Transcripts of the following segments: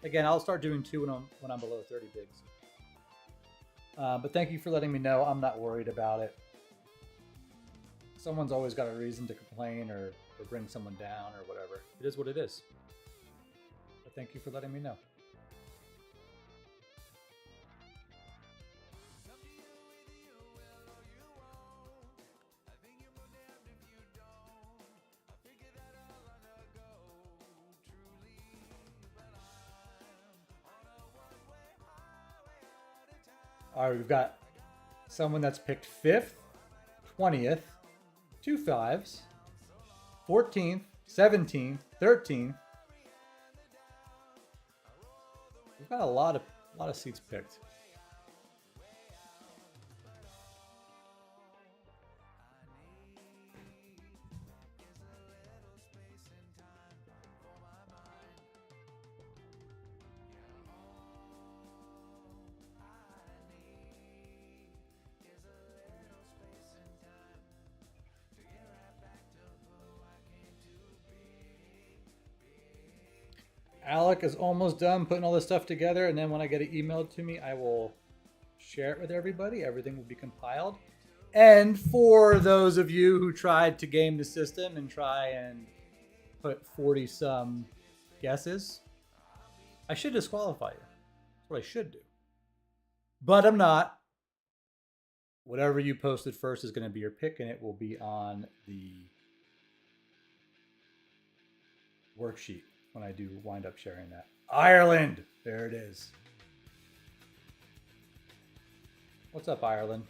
Again, I'll start doing 2 when I'm below 30 bigs. But thank you for letting me know. I'm not worried about it. Someone's always got a reason to complain or bring someone down or whatever. It is what it is. But thank you for letting me know. All right, we've got someone that's picked 5th, 20th, 2 5s, 14th, 17th, 13th. We've got a lot of seats picked. Alec is almost done putting all this stuff together, and then when I get it emailed to me, I will share it with everybody. Everything will be compiled. And for those of you who tried to game the system and try and put 40 some guesses, I should disqualify you. That's what I should do. But I'm not. Whatever you posted first is going to be your pick, and it will be on the worksheet when I do wind up sharing that. Ireland! There it is. What's up, Ireland?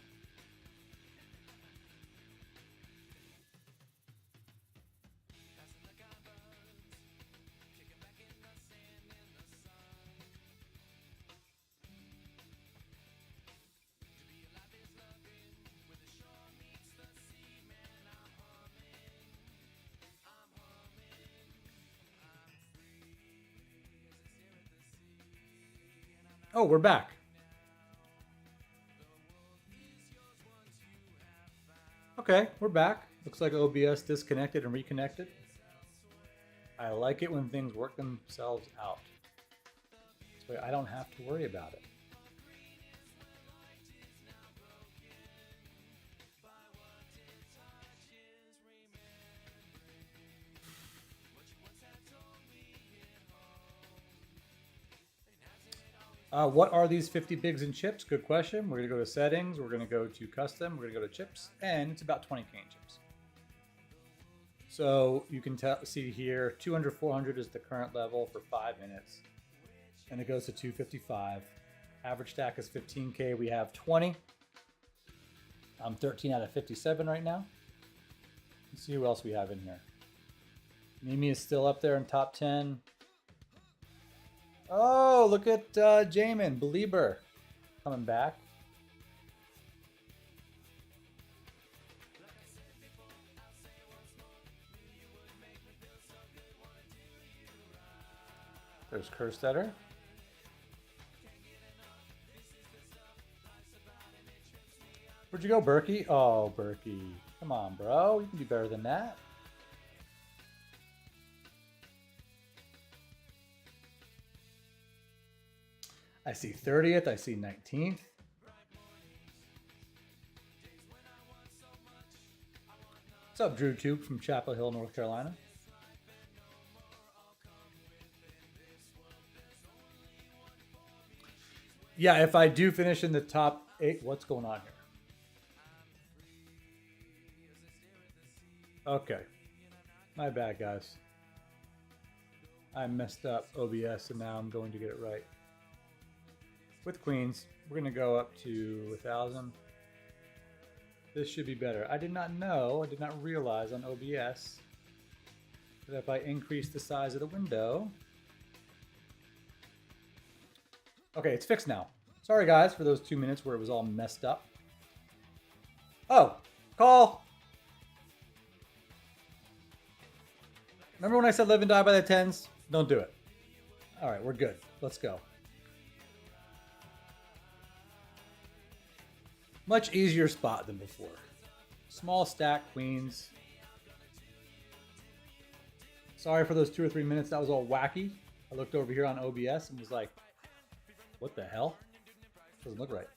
Oh, we're back. Okay, we're back. Looks like OBS disconnected and reconnected. I like it when things work themselves out. This way I don't have to worry about it. What are these 50 bigs and chips? Good question. We're going to go to settings. We're going to go to custom. We're going to go to chips. And it's about 20 cane chips. So you can see here, 200, 400 is the current level for 5 minutes. And it goes to 255. Average stack is 15K. We have 20. I'm 13 out of 57 right now. Let's see who else we have in here. Mimi is still up there in top 10. Oh, look at Jaman, Belieber, coming back. There's Kerstetter. Where'd you go, Berkey? Oh, Berkey. Come on, bro. You can do better than that. I see 30th. I see 19th. What's up, Drew Tube from Chapel Hill, North Carolina? Yeah, if I do finish in the top 8, what's going on here? Okay. My bad, guys. I messed up OBS, and now I'm going to get it right. With queens, we're going to go up to 1,000. This should be better. I did not know, I did not realize on OBS that if I increase the size of the window... Okay, it's fixed now. Sorry, guys, for those 2 minutes where it was all messed up. Oh, call! Remember when I said live and die by the 10s? Don't do it. All right, we're good. Let's go. Much easier spot than before. Small stack queens. Sorry for those 2 or 3 minutes. That was all wacky. I looked over here on OBS and was like, what the hell? Doesn't look right.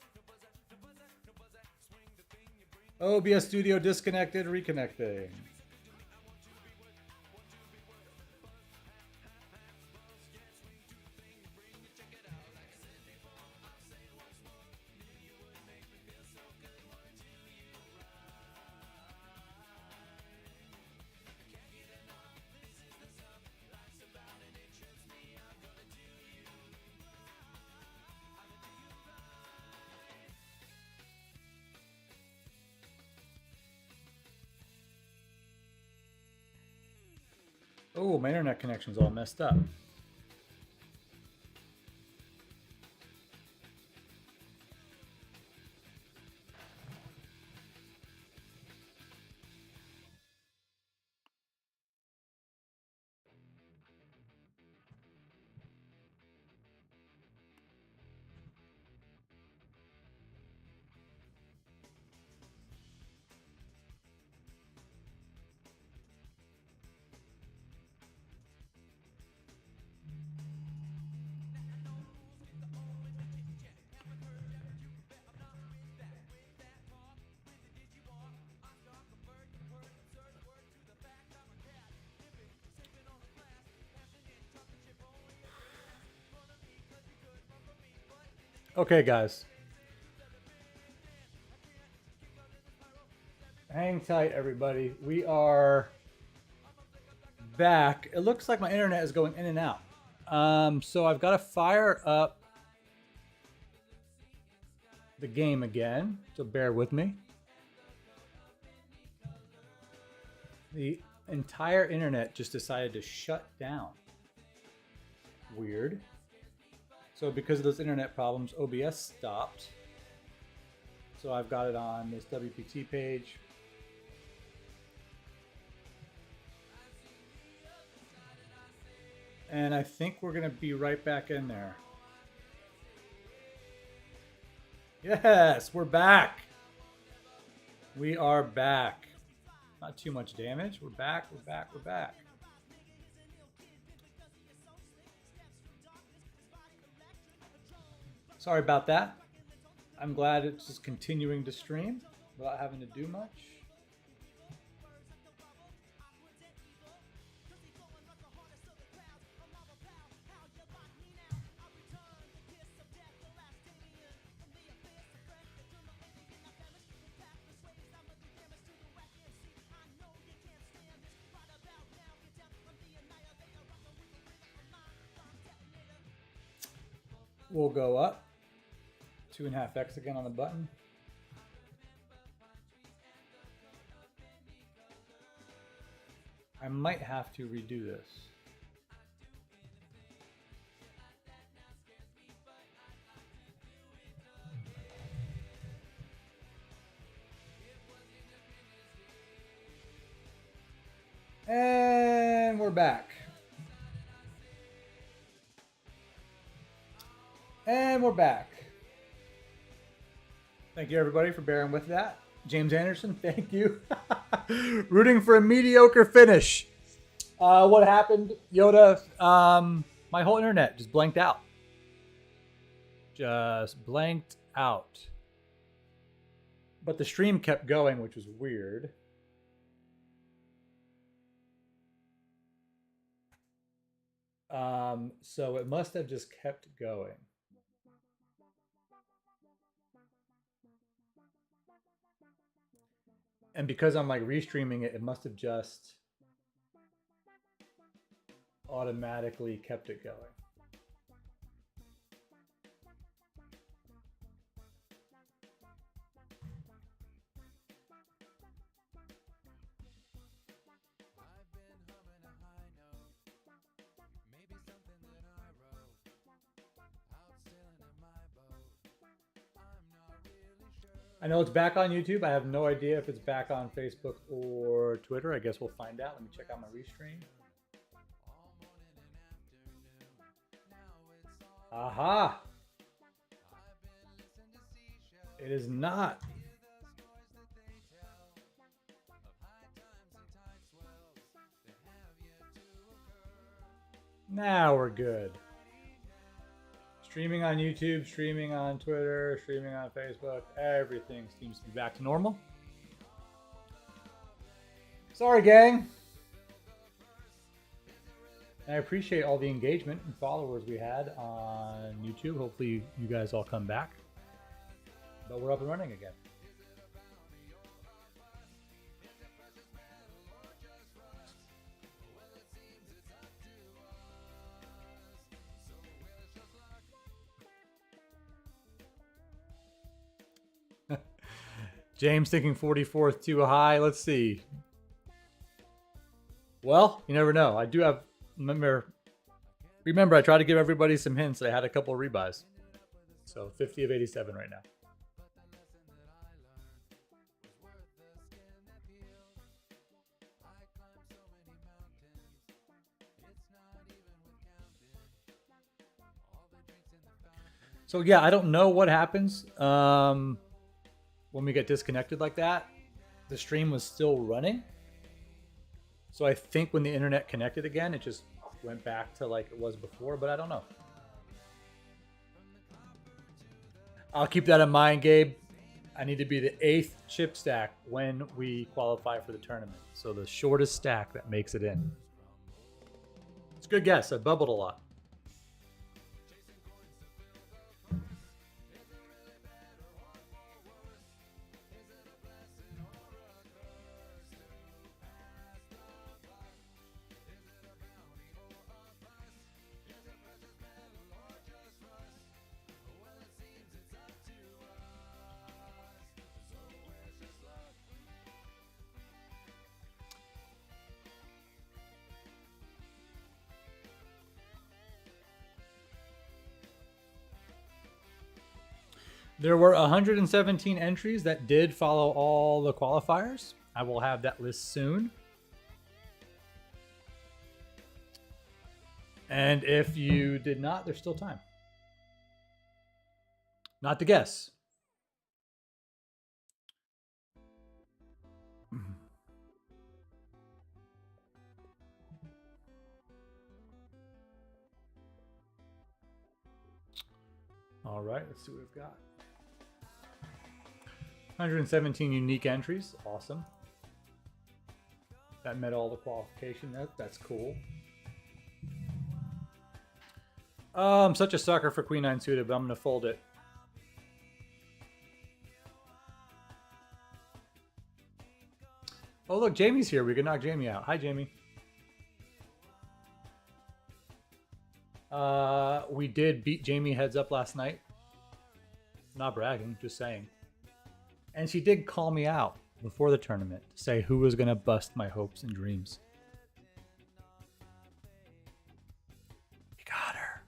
OBS Studio disconnected, reconnecting. Oh, my internet connection's all messed up. Okay, guys. Hang tight, everybody. We are back. It looks like my internet is going in and out. So I've got to fire up the game again. So bear with me. The entire internet just decided to shut down. Weird. So because of those internet problems, OBS stopped. So I've got it on this WPT page. And I think we're going to be right back in there. Yes, we're back. We are back. Not too much damage. We're back, we're back, we're back. Sorry about that. I'm glad it's just continuing to stream without having to do much. We'll go up 2.5x again on the button. I might have to redo this. And we're back. And we're back. Thank you, everybody, for bearing with that. James Anderson, thank you. Rooting for a mediocre finish. What happened, Yoda? My whole internet just blanked out. Just blanked out. But the stream kept going, which was weird. So it must have just kept going. And because I'm like restreaming it, it must have just automatically kept it going. I know it's back on YouTube. I have no idea if it's back on Facebook or Twitter. I guess we'll find out. Let me check out my restream. Aha! It is not. Now we're good. Streaming on YouTube, streaming on Twitter, streaming on Facebook. Everything seems to be back to normal. Sorry, gang. I appreciate all the engagement and followers we had on YouTube. Hopefully you guys all come back. But we're up and running again. James thinking 44th too high. Let's see. Well, you never know. I do have... Remember, I tried to give everybody some hints. I had a couple of rebuys. So 50 of 87 right now. So yeah, I don't know what happens when we get disconnected like that. The stream was still running. So I think when the internet connected again, it just went back to like it was before, but I don't know. I'll keep that in mind, Gabe. I need to be the 8th chip stack when we qualify for the tournament. So the shortest stack that makes it in. It's a good guess. I bubbled a lot. There were 117 entries that did follow all the qualifiers. I will have that list soon. And if you did not, there's still time. Not to guess. All right, let's see what we've got. 117 unique entries. Awesome. That met all the qualification. That's cool. I'm such a sucker for Queen 9 suited, but I'm going to fold it. Oh, look, Jamie's here. We can knock Jamie out. Hi, Jamie. We did beat Jamie heads up last night. Not bragging, just saying. And she did call me out before the tournament to say who was going to bust my hopes and dreams. You got her.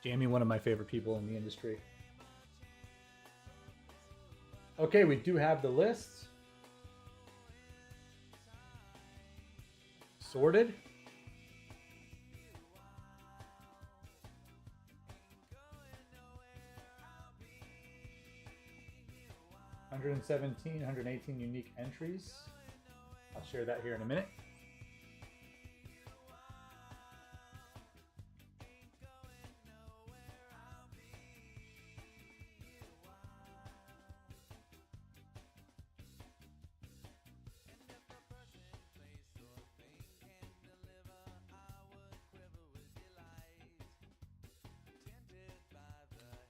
Jamie, one of my favorite people in the industry. Okay, we do have the list sorted. (117, 118 unique entries. I'll share that here in a minute.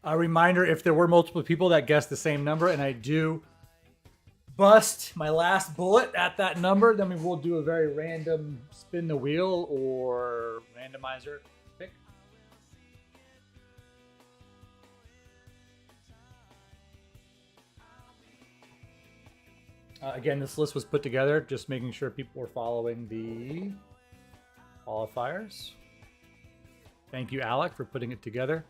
A reminder, if there were multiple people that guessed the same number, and I do bust my last bullet at that number, then we will do a very random spin the wheel or randomizer pick. Again, this list was put together just making sure people were following the qualifiers. Thank you, Alec, for putting it together.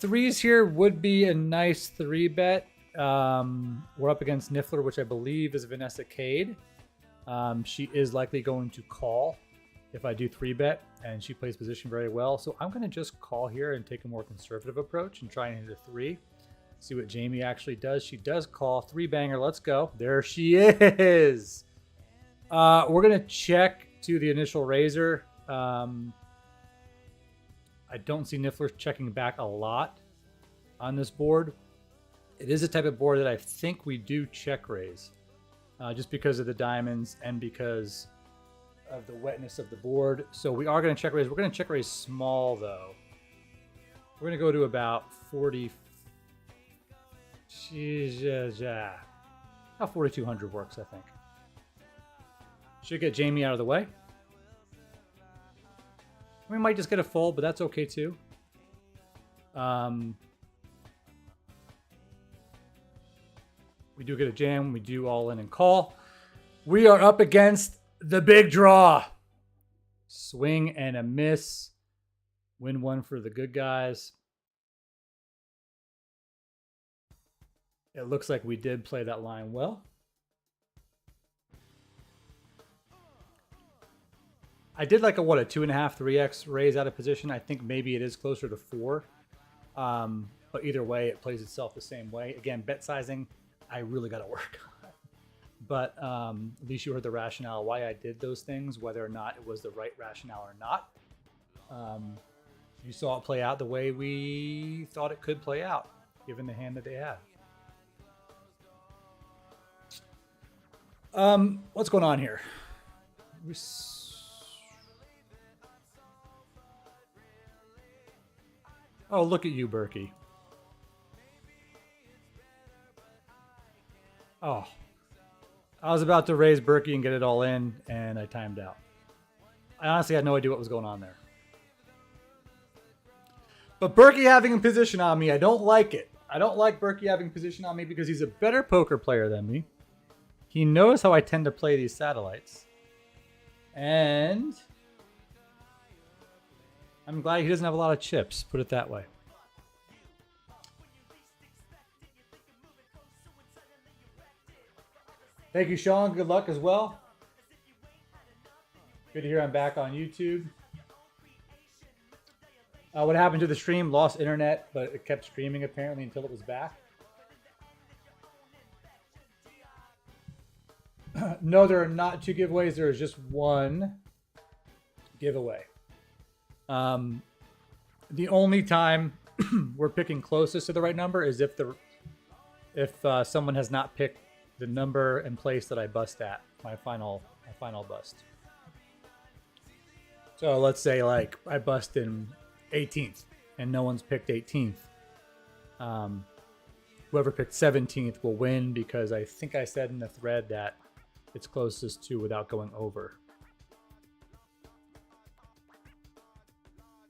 Threes here would be a nice 3-bet. We're up against Niffler, which I believe is Vanessa Cade. She is likely going to call if I do 3-bet, and she plays position very well. So I'm going to just call here and take a more conservative approach and try and hit a 3. See what Jamie actually does. She does call. 3-banger. Let's go. There she is. We're going to check to the initial raiser. I don't see Niffler checking back a lot on this board. It is a type of board that I think we do check raise, just because of the diamonds and because of the wetness of the board. So we are going to check raise. We're going to check raise small though. We're going to go to about 40. How 4,200 works, I think. Should get Jamie out of the way. We might just get a fold, but that's okay too. We do get a jam. We do all in and call. We are up against the big draw. Swing and a miss. Win one for the good guys. It looks like we did play that line well. I did like a 2.5, 3x raise out of position. I think maybe it is closer to 4. But either way, it plays itself the same way. Again, bet sizing, I really got to work on. But at least you heard the rationale why I did those things, whether or not it was the right rationale or not. You saw it play out the way we thought it could play out, given the hand that they had. What's going on here? Oh, look at you, Berkey. Oh, I was about to raise Berkey and get it all in, and I timed out. I honestly had no idea what was going on there. But Berkey having a position on me, I don't like it. I don't like Berkey having position on me because he's a better poker player than me. He knows how I tend to play these satellites. And I'm glad he doesn't have a lot of chips, put it that way. Thank you, Sean. Good luck as well. Good to hear I'm back on YouTube. What happened to the stream? Lost internet, but it kept streaming apparently until it was back. No, there are not 2 giveaways. There is just 1 giveaway. The only time we're picking closest to the right number is if someone has not picked the number and place that I bust at, my final bust. So let's say like I bust in 18th and no one's picked 18th. Whoever picked 17th will win because I think I said in the thread that it's closest to without going over.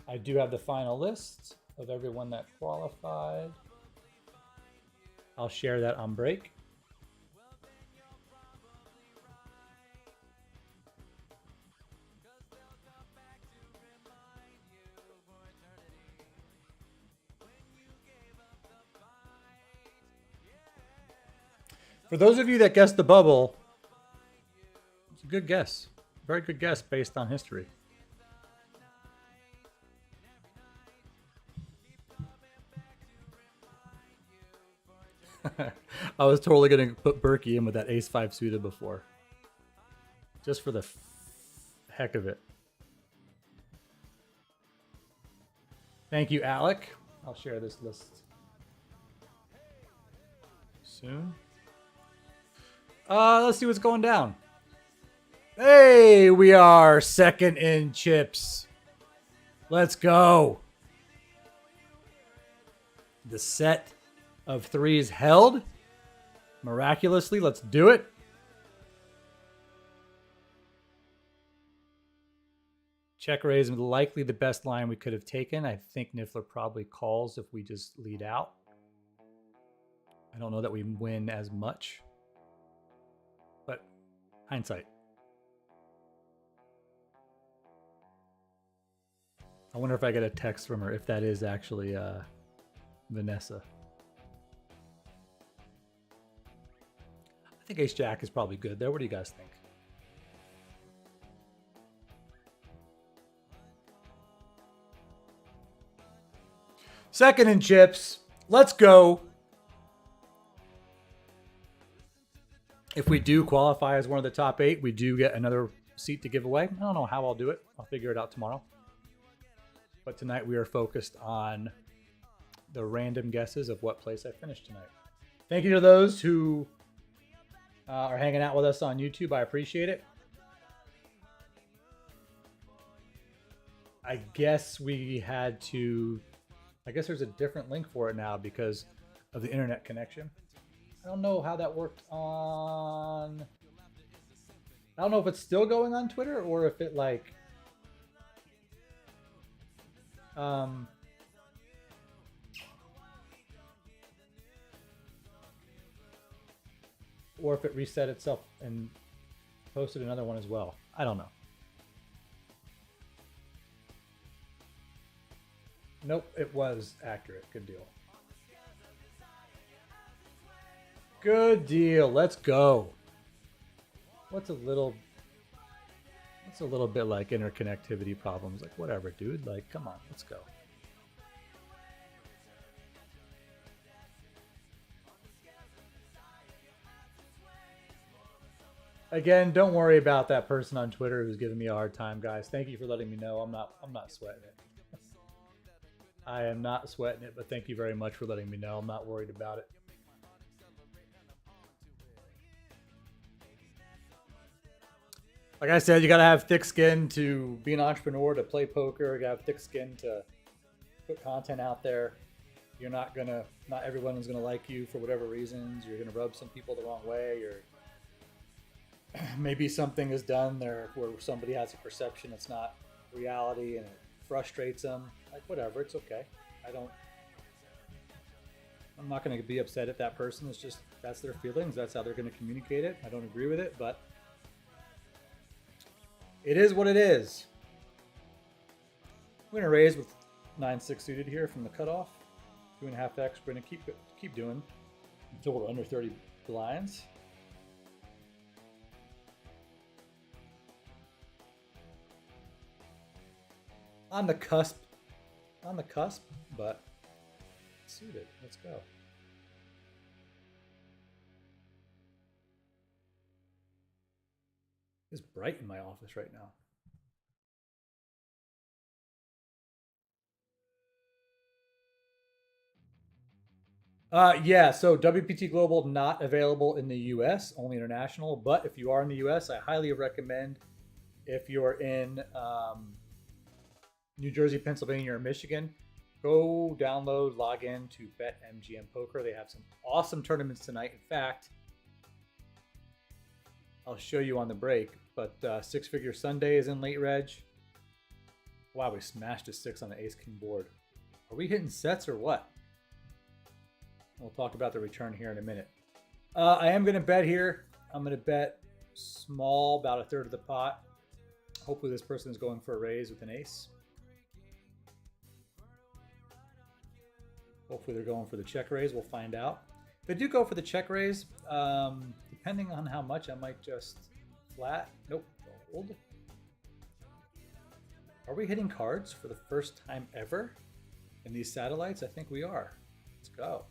I do have the final list of everyone that qualified. I'll share that on break. For those of you that guessed the bubble, it's a good guess. Very good guess based on history. I was totally going to put Berkey in with that ace-5 suited before. Just for the heck of it. Thank you, Alec. I'll share this list soon. Let's see what's going down. Hey, we are second in chips. Let's go. The set of 3s held. Miraculously, let's do it. Check raise is likely the best line we could have taken. I think Niffler probably calls if we just lead out. I don't know that we win as much. But hindsight. I wonder if I get a text from her, if that is actually Vanessa. I think Ace Jack is probably good there. What do you guys think? Second in chips. Let's go. If we do qualify as one of the top 8, we do get another seat to give away. I don't know how I'll do it. I'll figure it out tomorrow. But tonight we are focused on the random guesses of what place I finished tonight. Thank you to those who are hanging out with us on YouTube. I appreciate it. I guess there's a different link for it now because of the internet connection. I don't know how that worked on... I don't know if it's still going on Twitter or if it or if it reset itself and posted another one as well. I don't know. Nope, it was accurate. Good deal. Good deal. Let's go. What's a little bit like interconnectivity problems? Like, whatever, dude. Like, come on, let's go. Again, don't worry about that person on Twitter who's giving me a hard time, guys. Thank you for letting me know. I'm not sweating it. I am not sweating it, but thank you very much for letting me know. I'm not worried about it. Like I said, you got to have thick skin to be an entrepreneur, to play poker. You got to have thick skin to put content out there. Not everyone is going to like you for whatever reasons. You're going to rub some people the wrong way, or maybe something is done there where somebody has a perception it's not reality and it frustrates them. Like, whatever, it's okay. I'm not going to be upset at that person. It's just, that's their feelings. That's how they're going to communicate it. I don't agree with it, but it is what it is. I'm going to raise with 9-6 suited here from the cutoff. 2.5x. We're going to keep doing until we're under 30 blinds. On the cusp, but suited. Let's go. It's bright in my office right now. Yeah, so WPT Global not available in the US, only international. But if you are in the US, I highly recommend, if you're in New Jersey, Pennsylvania, or Michigan, go download, log in to BetMGM Poker. They have some awesome tournaments tonight. In fact, I'll show you on the break, but Six Figure Sunday is in late reg. Wow, we smashed a 6 on the ace-king board. Are we hitting sets or what? We'll talk about the return here in a minute. I am going to bet here. I'm going to bet small, about a third of the pot. Hopefully this person is going for a raise with an ace. Hopefully they're going for the check raise. We'll find out. If they do go for the check raise, depending on how much, I might just flat. Nope, hold. Are we hitting cards for the first time ever in these satellites? I think we are. Let's go.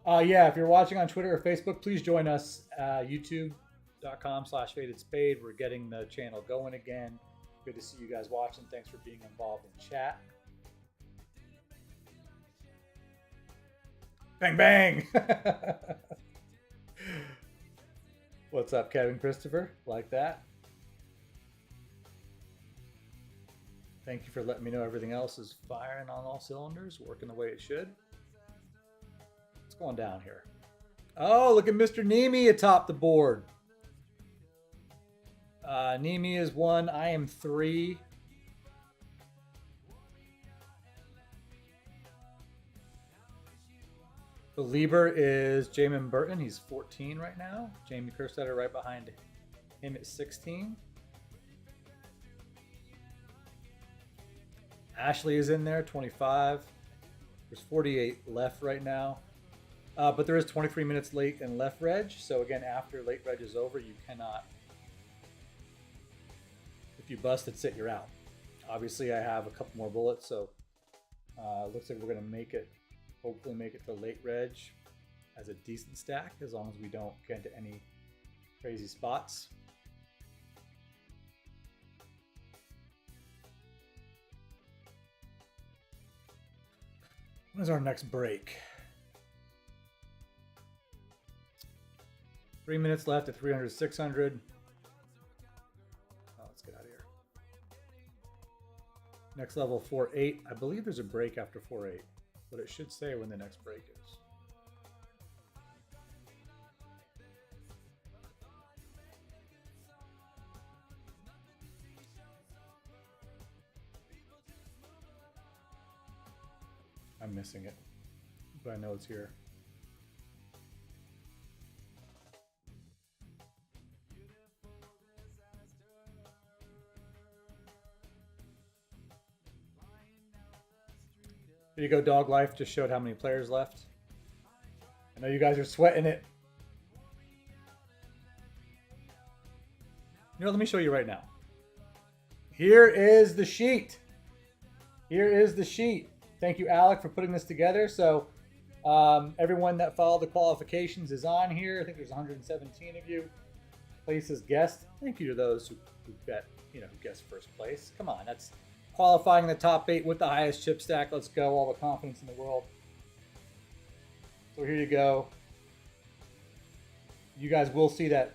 Yeah, if you're watching on Twitter or Facebook, please join us. YouTube.com/FadedSpade. We're getting the channel going again. Good to see you guys watching. Thanks for being involved in chat. Bang, bang. What's up, Kevin Christopher? Like that. Thank you for letting me know everything else is firing on all cylinders, working the way it should. What's going down here? Oh, look at Mr. Nemi atop the board. Nemi is 1. I am 3. The Lieber is Jaman Burton. He's 14 right now. Jamie Kerstetter right behind him at 16. Ashley is in there, 25. There's 48 left right now. But there is 23 minutes late and left reg. So again, after late reg is over, you cannot, if you bust it, you're out. Obviously, I have a couple more bullets, so looks like we're going to make it, hopefully make it to late reg. as a decent stack, as long as we don't get into any crazy spots. When is our next break? 3 minutes left at 300, 600. Oh, let's get out of here. Next level 4-8. I believe there's a break after 4-8, but it should say when the next break is. I'm missing it, but I know it's here. There you go, Dog Life just showed how many players left. I know you guys are sweating it. You know, let me show you right now. Here is the sheet. Here is the sheet. Thank you, Alec, for putting this together. So everyone that followed the qualifications is on here. I think there's 117 of you. Places guessed. Thank you to those who bet, who guessed first place. Come on, that's qualifying in the top 8 with the highest chip stack. Let's go. All the confidence in the world. So here you go. You guys will see that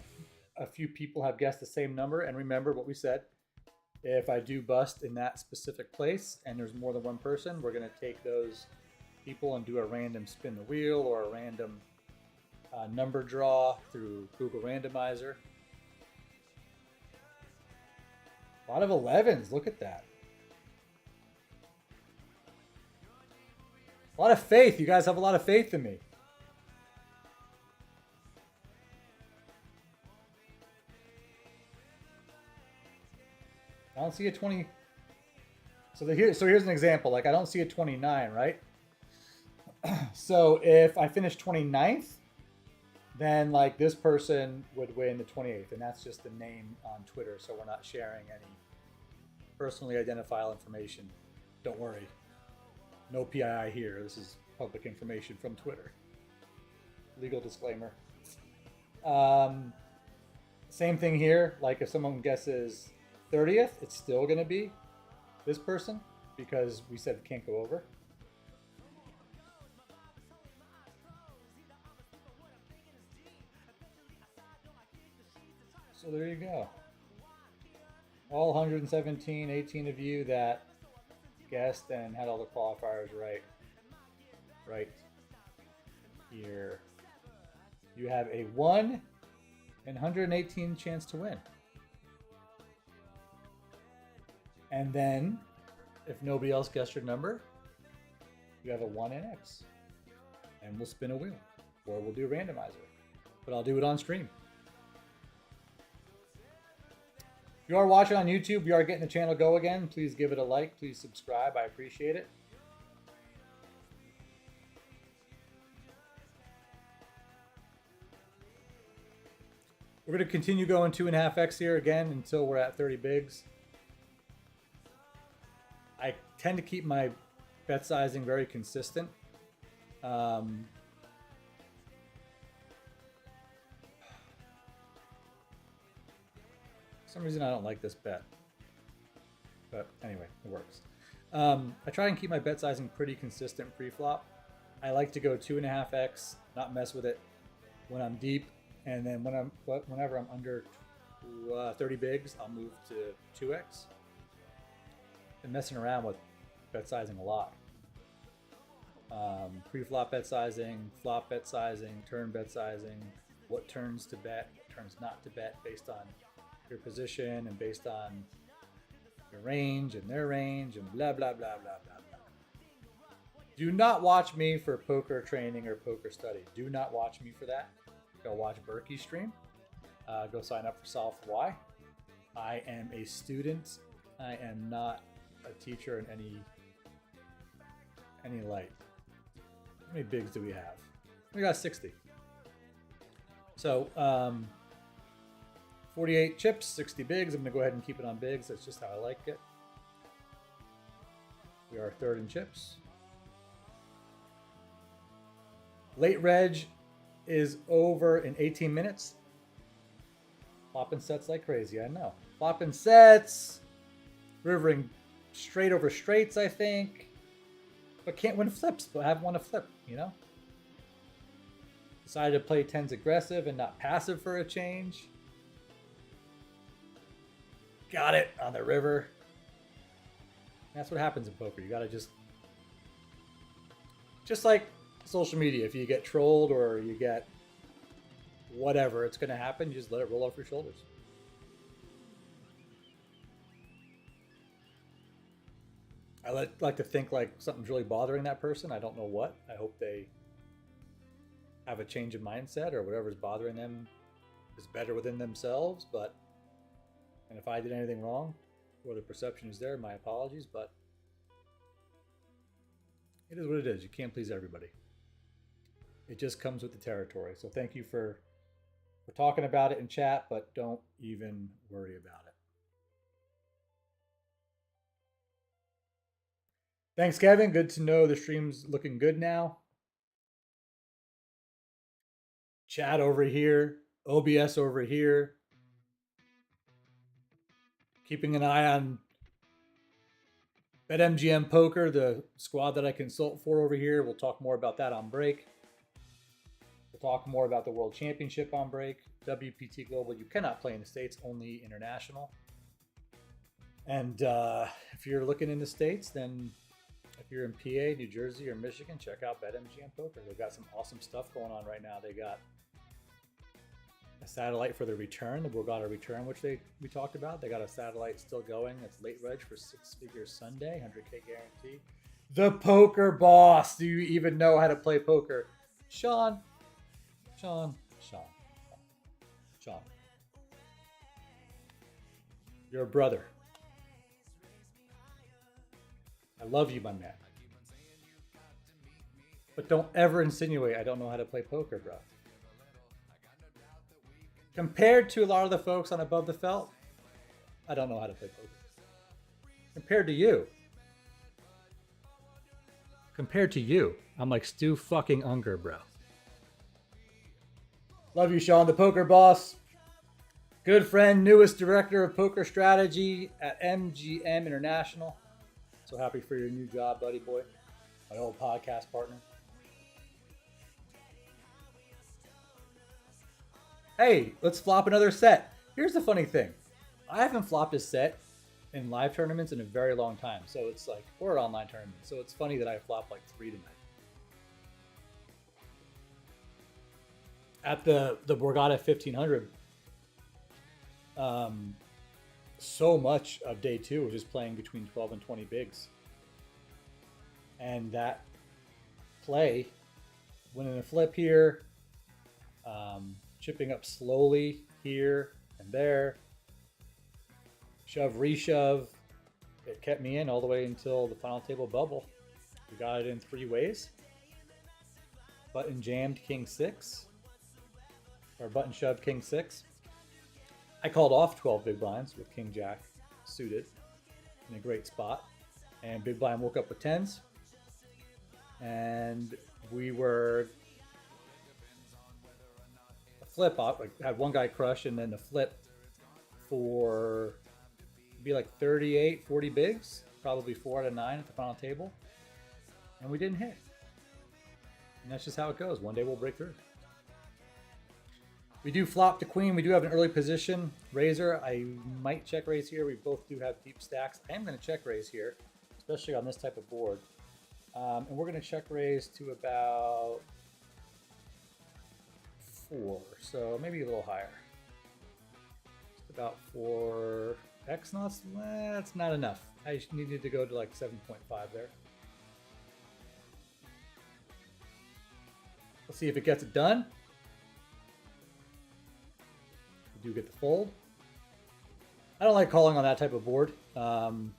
a few people have guessed the same number. And remember what we said. If I do bust in that specific place and there's more than one person, we're going to take those people and do a random spin the wheel or a random number draw through Google Randomizer. A lot of 11s. Look at that. A lot of faith. You guys have a lot of faith in me. I don't see a 20. So here's an example. Like I don't see a 29, right? So if I finish 29th, then like this person would win the 28th, and that's just the name on Twitter. So we're not sharing any personally identifiable information. Don't worry. No PII here. This is public information from Twitter. Legal disclaimer. Same thing here. Like if someone guesses 30th, it's still going to be this person because we said it can't go over. So there you go. All 117, 18 of you that guessed and had all the qualifiers right here. You have a 1 in 118 chance to win. And then, if nobody else guessed your number, you have a 1 in X. And we'll spin a wheel. Or we'll do a randomizer. But I'll do it on stream. If you are watching on YouTube, we are getting the channel go again. Please give it a like. Please subscribe. I appreciate it. We're going to continue going 2.5x here again until we're at 30 bigs. I tend to keep my bet sizing very consistent. For some reason I don't like this bet. But anyway, it works. I try and keep my bet sizing pretty consistent pre-flop. I like to go 2.5x, not mess with it when I'm deep. And then whenever I'm under 30 bigs, I'll move to 2x. Been messing around with bet sizing a lot. Pre-flop bet sizing, flop bet sizing, turn bet sizing, what turns to bet, what turns not to bet based on your position and based on your range and their range and blah, blah, blah, blah, blah, blah. Do not watch me for poker training or poker study. Do not watch me for that. Go watch Berkey's stream. Go sign up for Solve for Why. I am a student. I am not a teacher in any light. How many bigs do we have? We got 60. So 48 chips, 60 bigs. I'm gonna go ahead and keep it on bigs. That's just how I like it. We are third in chips. Late reg is over in 18 minutes. Flopping sets like crazy, I know. Flopping sets, rivering straight over straights, I think. But can't win flips, but I haven't won a flip, you know? Decided to play tens aggressive and not passive for a change. Got it on the river. That's what happens in poker. You gotta just like social media, if you get trolled or you get whatever, it's gonna happen. You just let it roll off your shoulders. I like to think like something's really bothering that person. I don't know what. I hope they have a change of mindset or whatever's bothering them is better within themselves. And if I did anything wrong or the perception is there, my apologies, but it is what it is. You can't please everybody. It just comes with the territory. So thank you for talking about it in chat, but don't even worry about it. Thanks, Kevin. Good to know the stream's looking good now. Chat over here, OBS over here. Keeping an eye on BetMGM Poker, the squad that I consult for over here. We'll talk more about that on break. We'll talk more about the World Championship on break. WPT Global, you cannot play in the States, only international. And if you're looking in the States, then if you're in PA, New Jersey, or Michigan, check out BetMGM Poker. They've got some awesome stuff going on right now. They got a satellite for the return, the Borgata return, which we talked about. They got a satellite still going. It's late reg for 6 figures Sunday, 100K guarantee. The poker boss. Do you even know how to play poker? Sean. You're a brother. I love you, my man. But don't ever insinuate I don't know how to play poker, bro. Compared to a lot of the folks on Above the Felt, I don't know how to play poker. Compared to you, I'm like Stu fucking Unger, bro. Love you, Sean, the poker boss. Good friend, newest director of poker strategy at MGM International. So happy for your new job, buddy boy. My old podcast partner. Hey, let's flop another set. Here's the funny thing. I haven't flopped a set in live tournaments in a very long time. So it's like, or online tournaments. So it's funny that I flopped like 3 tonight. At the Borgata 1500, so much of day 2 was just playing between 12 and 20 bigs. And that play, winning a flip here, chipping up slowly here and there, shove, reshove, it kept me in all the way until the final table bubble. We got it in 3 ways. Button jammed king 6, or button shoved king 6. I called off 12 big blinds with king jack suited in a great spot, and big blind woke up with 10s, and we were a flip up. Like had one guy crush, and then the flip for be like 38, 40 bigs, probably 4 out of 9 at the final table, and we didn't hit. And that's just how it goes. One day we'll break through. We do flop the queen. We do have an early position. Razor, I might check raise here. We both do have deep stacks. I am going to check raise here, especially on this type of board. And we're going to check raise to about 4, so maybe a little higher. Just about 4x knots. That's not enough. I needed to go to like 7.5 there. Let's see if it gets it done. We do get the fold. I don't like calling on that type of board for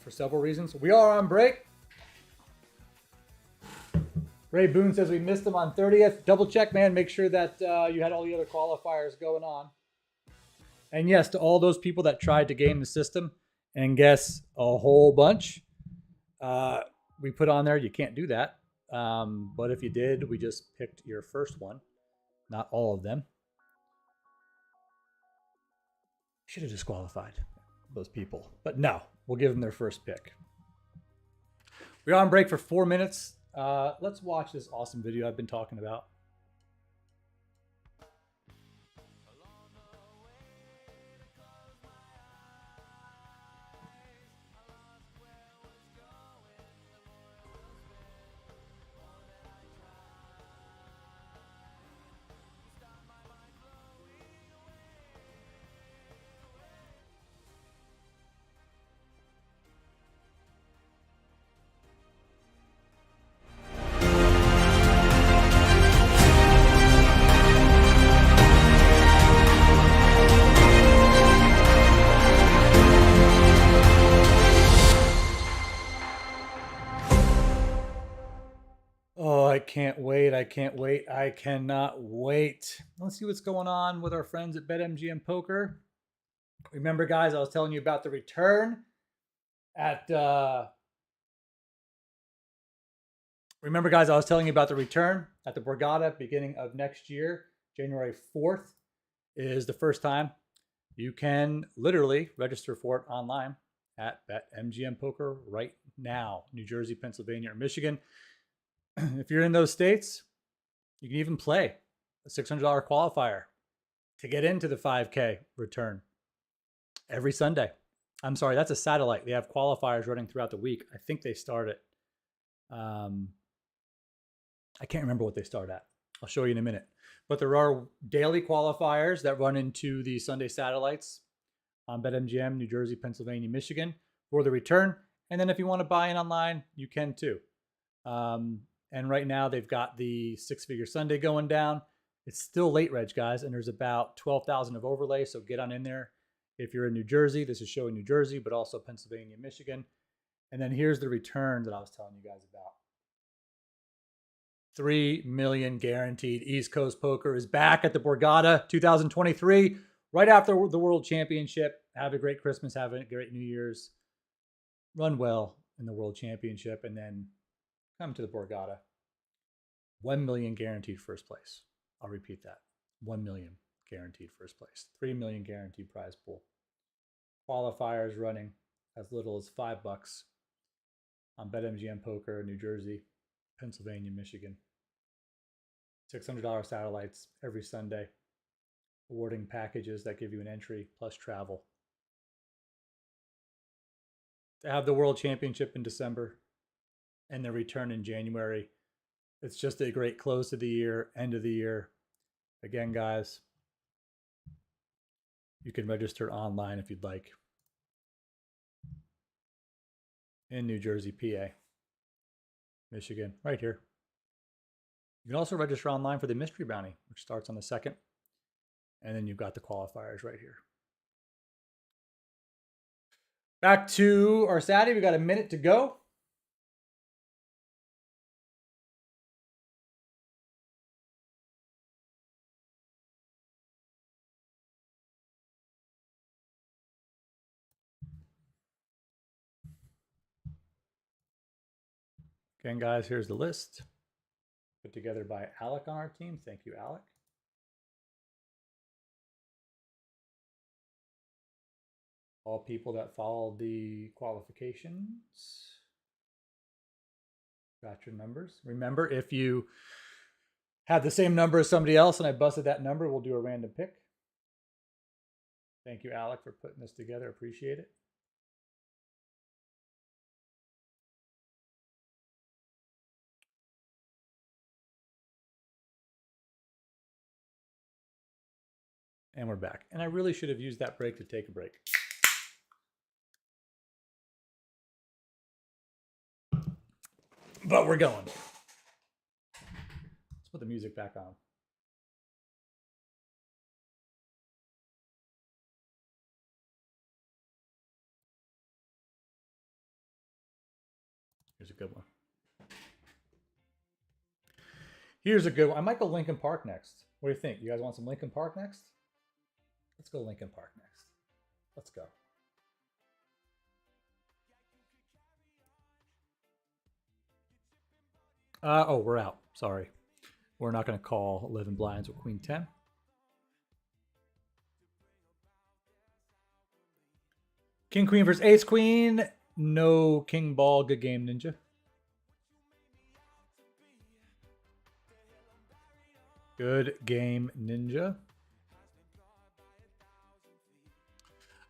several reasons. We are on break. Ray Boone says we missed him on 30th. Double check, man. Make sure that you had all the other qualifiers going on. And yes, to all those people that tried to game the system and guess a whole bunch, we put on there, you can't do that. But if you did, we just picked your first one, not all of them. Should have disqualified those people, but no, we'll give them their first pick. We're on break for 4 minutes. Let's watch this awesome video I've been talking about. Oh, I can't wait. I can't wait. I cannot wait. Let's see what's going on with our friends at BetMGM Poker. Remember, guys, I was telling you about the return at Remember, guys, I was telling you about the return at the Borgata beginning of next year. January 4th is the first time. You can literally register for it online at BetMGM Poker right now. New Jersey, Pennsylvania, or Michigan. If you're in those states, you can even play a $600 qualifier to get into the 5K return every Sunday. I'm sorry, that's a satellite. They have qualifiers running throughout the week. I think they start at, I can't remember what they start at. I'll show you in a minute. But there are daily qualifiers that run into the Sunday satellites on BetMGM, New Jersey, Pennsylvania, Michigan for the return. And then if you want to buy in online, you can too. And right now they've got the six-figure Sunday going down. It's still late, reg, guys, and there's about 12,000 of overlay, so get on in there. If you're in New Jersey, this is showing New Jersey, but also Pennsylvania, Michigan. And then here's the return that I was telling you guys about. 3 million guaranteed. East Coast Poker is back at the Borgata 2023, right after the World Championship. Have a great Christmas, have a great New Year's. Run well in the World Championship, and then come to the Borgata. 1 million guaranteed first place. I'll repeat that. 1 million guaranteed first place. 3 million guaranteed prize pool. Qualifiers running as little as $5 on BetMGM Poker, New Jersey, Pennsylvania, Michigan. $600 satellites every Sunday. Awarding packages that give you an entry plus travel. To have the World Championship in December and the return in January. It's just a great close to the year, end of the year. Again, guys, you can register online if you'd like. In New Jersey, PA, Michigan, right here. You can also register online for the Mystery Bounty, which starts on the 2nd. And then you've got the qualifiers right here. Back to our Satty. We got a minute to go. Again, guys, here's the list put together by Alec on our team. Thank you, Alec. All people that followed the qualifications. Got your numbers. Remember, if you have the same number as somebody else and I busted that number, we'll do a random pick. Thank you, Alec, for putting this together. Appreciate it. And we're back. And I really should have used that break to take a break. But we're going. Let's put the music back on. Here's a good one. Here's a good one. I might go Lincoln Park next. What do you think? You guys want some Lincoln Park next? Let's go Lincoln Park next. Let's go. Oh, we're out. Sorry. We're not going to call 11 blinds with queen 10. King queen versus ace queen. No king ball. Good game, Ninja. Good game, Ninja.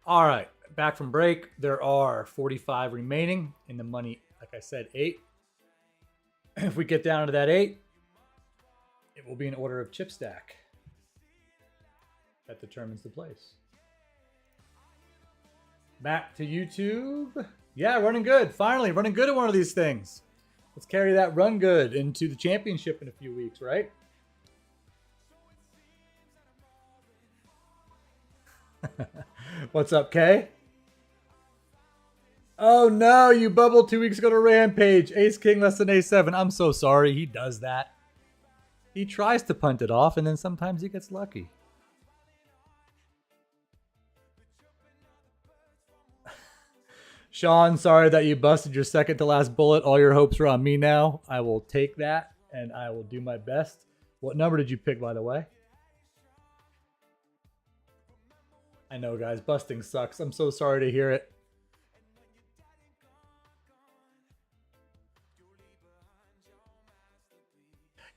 All right, back from break. There are 45 remaining in the money. Like I said, 8. If we get down to that 8, it will be an order of chip stack. That determines the place. Back to YouTube. Yeah, running good. Finally, running good at one of these things. Let's carry that run good into the championship in a few weeks, right? What's up, Kay? Oh no, you bubbled 2 weeks ago to Rampage. Ace King less than A7. I'm so sorry. He does that. He tries to punt it off, and then sometimes he gets lucky. Sean, sorry that you busted your second to last bullet. All your hopes are on me now. I will take that, and I will do my best. What number did you pick, by the way? I know, guys. Busting sucks. I'm so sorry to hear it.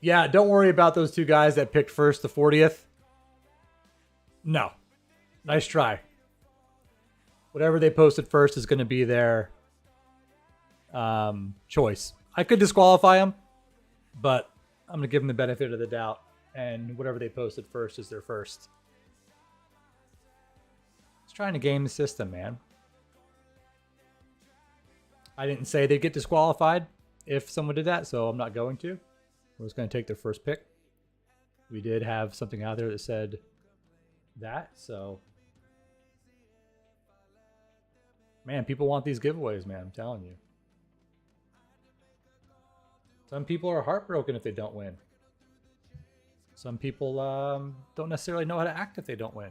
Yeah, don't worry about those 2 guys that picked first to 40th. No. Nice try. Whatever they posted first is going to be their choice. I could disqualify them, but I'm going to give them the benefit of the doubt. And whatever they posted first is their first. It's trying to game the system, man. I didn't say they'd get disqualified if someone did that, so I'm not going to. We're just going to take their first pick. We did have something out there that said that, so... Man, people want these giveaways, man. I'm telling you. Some people are heartbroken if they don't win. Some people don't necessarily know how to act if they don't win.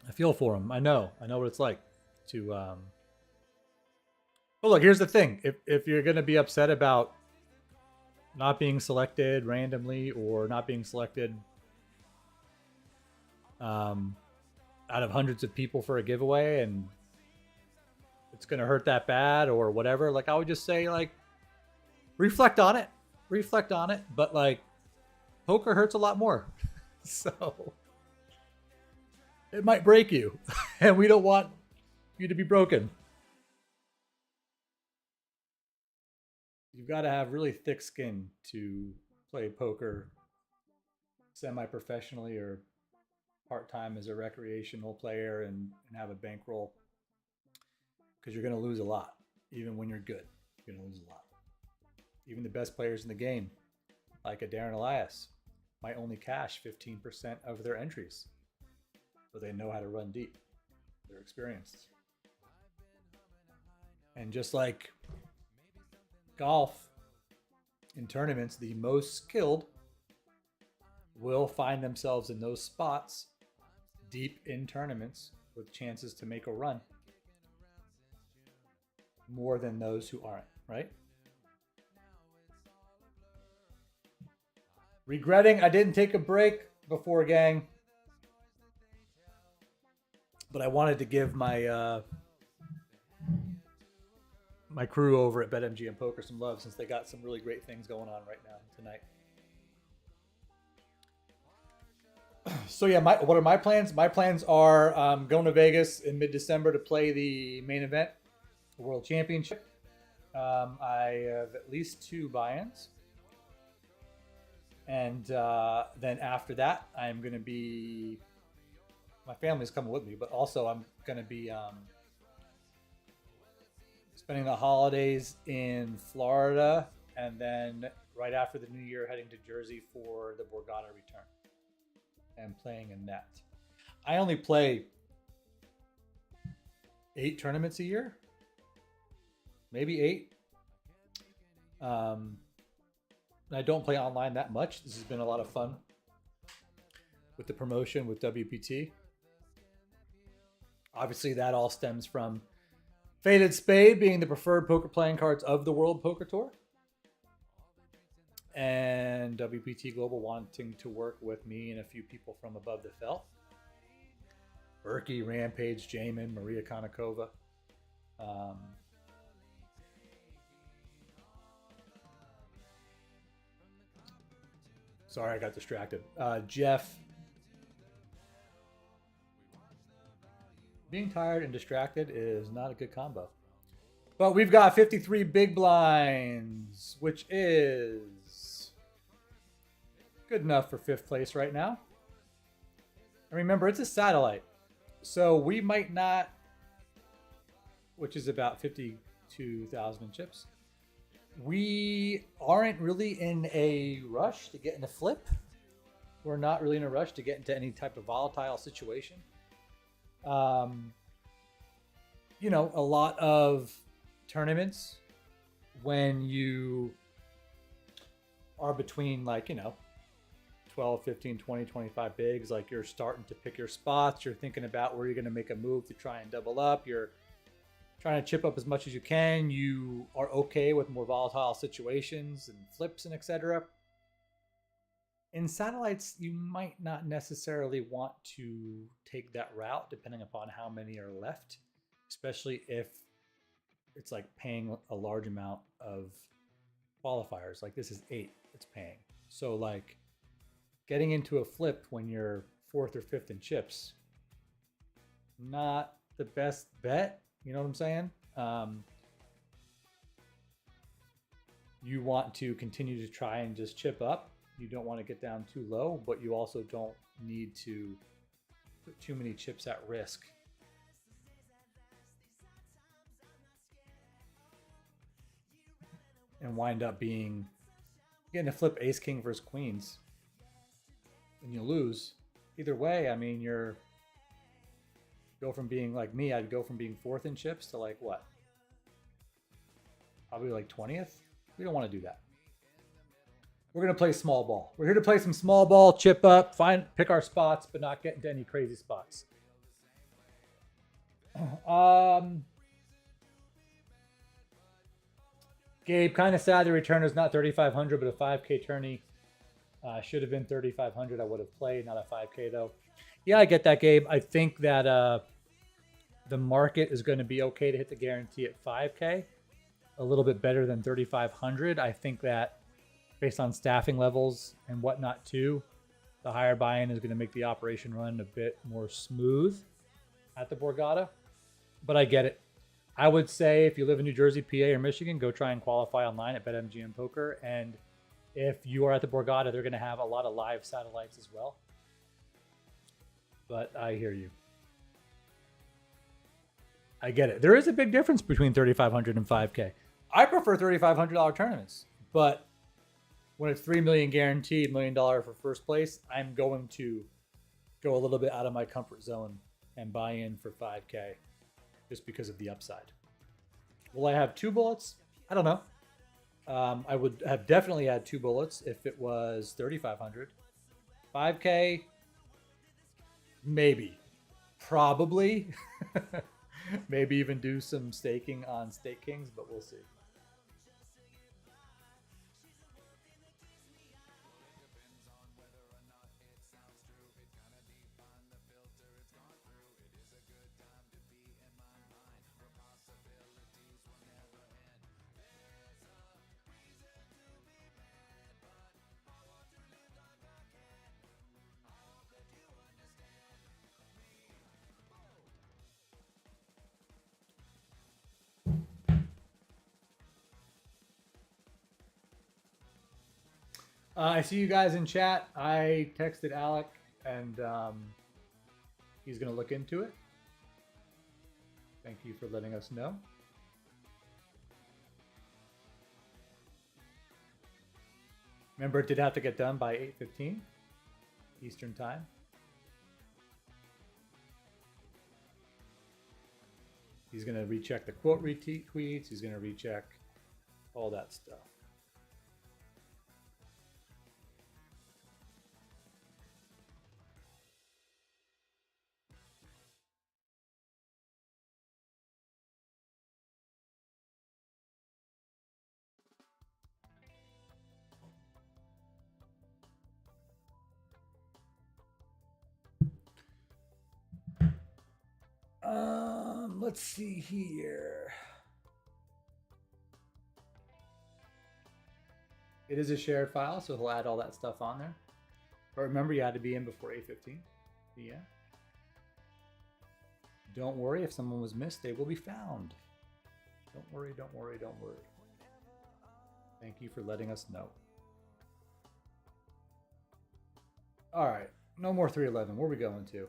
I feel for them. I know what it's like to... But look, here's the thing. If you're going to be upset about not being selected randomly or not being selected out of hundreds of people for a giveaway and it's going to hurt that bad or whatever, like I would just say, like, reflect on it, but like poker hurts a lot more. So it might break you and we don't want you to be broken. You've got to have really thick skin to play poker semi-professionally or part-time as a recreational player and have a bankroll, because you're going to lose a lot. Even when you're good, you're going to lose a lot. Even the best players in the game, like a Darren Elias, might only cash 15% of their entries, but they know how to run deep. They're experienced. And just like golf, in tournaments, the most skilled will find themselves in those spots deep in tournaments with chances to make a run more than those who aren't, right? Regretting I didn't take a break before, gang, but I wanted to give my my crew over at BetMGM Poker some love, since they got some really great things going on right now tonight. So yeah, what are my plans? My plans are going to Vegas in mid-December to play the main event, the World Championship. I have at least 2 buy-ins. And then after that, I'm going to be... My family's coming with me, but also I'm going to be spending the holidays in Florida, and then right after the new year, heading to Jersey for the Borgata return and playing in that. I only play 8 tournaments a year, maybe 8. I don't play online that much. This has been a lot of fun with the promotion with WPT. Obviously, that all stems from Faded Spade being the preferred poker playing cards of the World Poker Tour. and WPT Global wanting to work with me and a few people from above the felt. Berkey, Rampage, Jaman, Maria Konnikova. Sorry, I got distracted. Jeff. Being tired and distracted is not a good combo. But we've got 53 big blinds, which is good enough for 5th place right now. And remember, it's a satellite. So we might not, which is about 52,000 chips. We aren't really in a rush to get in a flip. We're not really in a rush to get into any type of volatile situation. You know, a lot of tournaments, when you are between, like, you know, 12, 15, 20, 25 bigs, like, you're starting to pick your spots. You're thinking about where you're going to make a move to try and double up. You're trying to chip up as much as you can. You are okay with more volatile situations and flips and etc. In satellites, you might not necessarily want to take that route depending upon how many are left, especially if it's like paying a large amount of qualifiers. Like this is 8 it's paying. So like getting into a flip when you're 4th or 5th in chips, not the best bet. You know what I'm saying? You want to continue to try and just chip up. You don't want to get down too low, but you also don't need to put too many chips at risk. And wind up being getting a flip ace king versus queens and you lose. Either way, I mean, you're go from being like me, I'd go from being 4th in chips to like what? Probably like 20th. We don't want to do that. We're going to play small ball. We're here to play some small ball, chip up, pick our spots, but not get into any crazy spots. Gabe, kind of sad the return is not 3,500, but a 5K tourney. Should have been 3,500. I would have played, not a 5K though. Yeah, I get that, Gabe. I think that the market is going to be okay to hit the guarantee at 5K. A little bit better than 3,500. I think that based on staffing levels and whatnot too, the higher buy-in is going to make the operation run a bit more smooth at the Borgata. But I get it. I would say if you live in New Jersey, PA, or Michigan, go try and qualify online at BetMGM Poker. And if you are at the Borgata, they're going to have a lot of live satellites as well. But I hear you. I get it. There is a big difference between 3,500 and 5K. I prefer $3,500 tournaments, but when it's $3 million guaranteed, $1 million for first place, I'm going to go a little bit out of my comfort zone and buy in for 5K just because of the upside. Will I have 2 bullets? I don't know. I would have definitely had 2 bullets if it was 3,500. 5K, maybe, probably. Maybe even do some staking on Stake Kings, but we'll see. I see you guys in chat. I texted Alec, and he's going to look into it. Thank you for letting us know. Remember, it did have to get done by 8:15 Eastern Time. He's going to recheck the quote retweets. He's going to recheck all that stuff. Let's see here. It is a shared file, so he'll add all that stuff on there. But remember, you had to be in before 8:15 p.m. Don't worry, if someone was missed, they will be found. Don't worry, don't worry, don't worry. Thank you for letting us know. All right, no more 311. Where are we going to?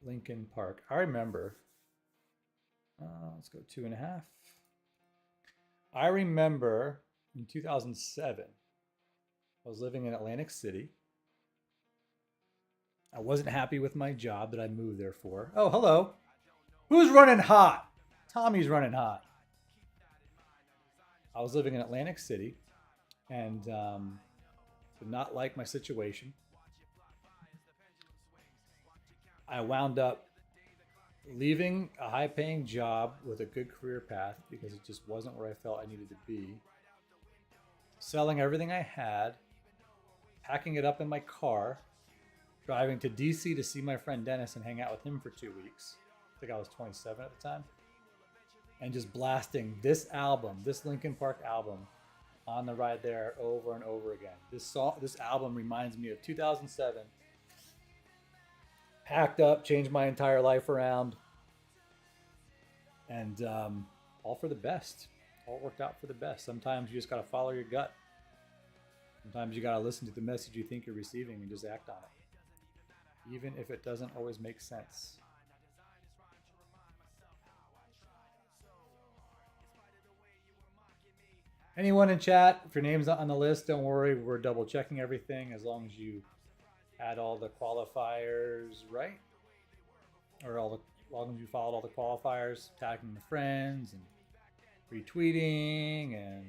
Lincoln Park. I remember. Let's go 2.5. I remember in 2007, I was living in Atlantic City. I wasn't happy with my job that I moved there for. Oh, hello. Who's running hot? Tommy's running hot. I was living in Atlantic City and did not like my situation. I wound up leaving a high-paying job with a good career path because it just wasn't where I felt I needed to be. Selling everything I had, packing it up in my car, driving to DC to see my friend Dennis and hang out with him for 2 weeks. I think I was 27 at the time. And just blasting this album, this Linkin Park album, on the ride there over and over again. This album reminds me of 2007. Packed up, changed my entire life around, and all for the best. All worked out for the best. Sometimes you just gotta follow your gut. Sometimes you gotta listen to the message you think you're receiving and just act on it, even if it doesn't always make sense. Anyone in chat, if your name's not on the list, don't worry. We're double checking everything as long as you had all the qualifiers right, or as long as you followed all the qualifiers, tagging the friends and retweeting and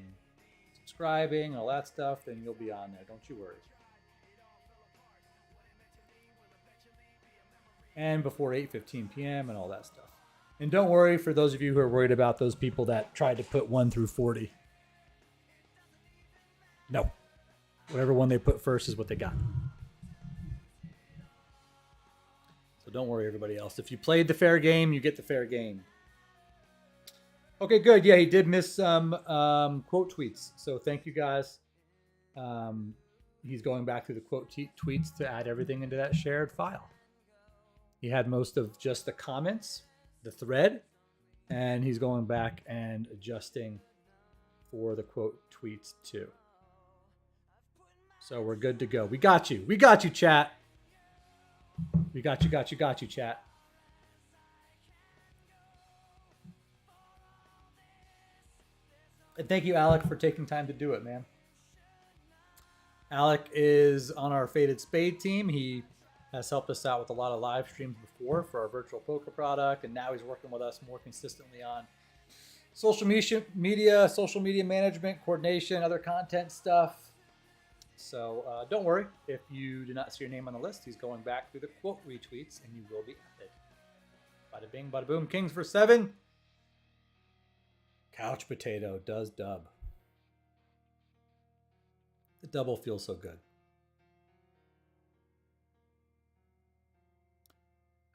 subscribing and all that stuff, then you'll be on there. Don't you worry. And before 8:15 p.m. and all that stuff. And don't worry for those of you who are worried about those people that tried to put 1 through 40. No. Whatever one they put first is what they got. So don't worry, everybody else. If you played the fair game, you get the fair game. Okay, good. Yeah, he did miss some quote tweets. So thank you, guys. He's going back through the quote tweets to add everything into that shared file. He had most of just the comments, the thread, and he's going back and adjusting for the quote tweets too. So we're good to go. We got you. We got you, chat. We got you, chat. And thank you, Alec, for taking time to do it, man. Alec is on our Faded Spade team. He has helped us out with a lot of live streams before for our virtual poker product, and now he's working with us more consistently on social media management, coordination, other content stuff. So don't worry if you do not see your name on the list. He's going back through the quote retweets, and you will be added. Bada bing, bada boom. Kings for 7. Couch Potato does dub. The double feels so good.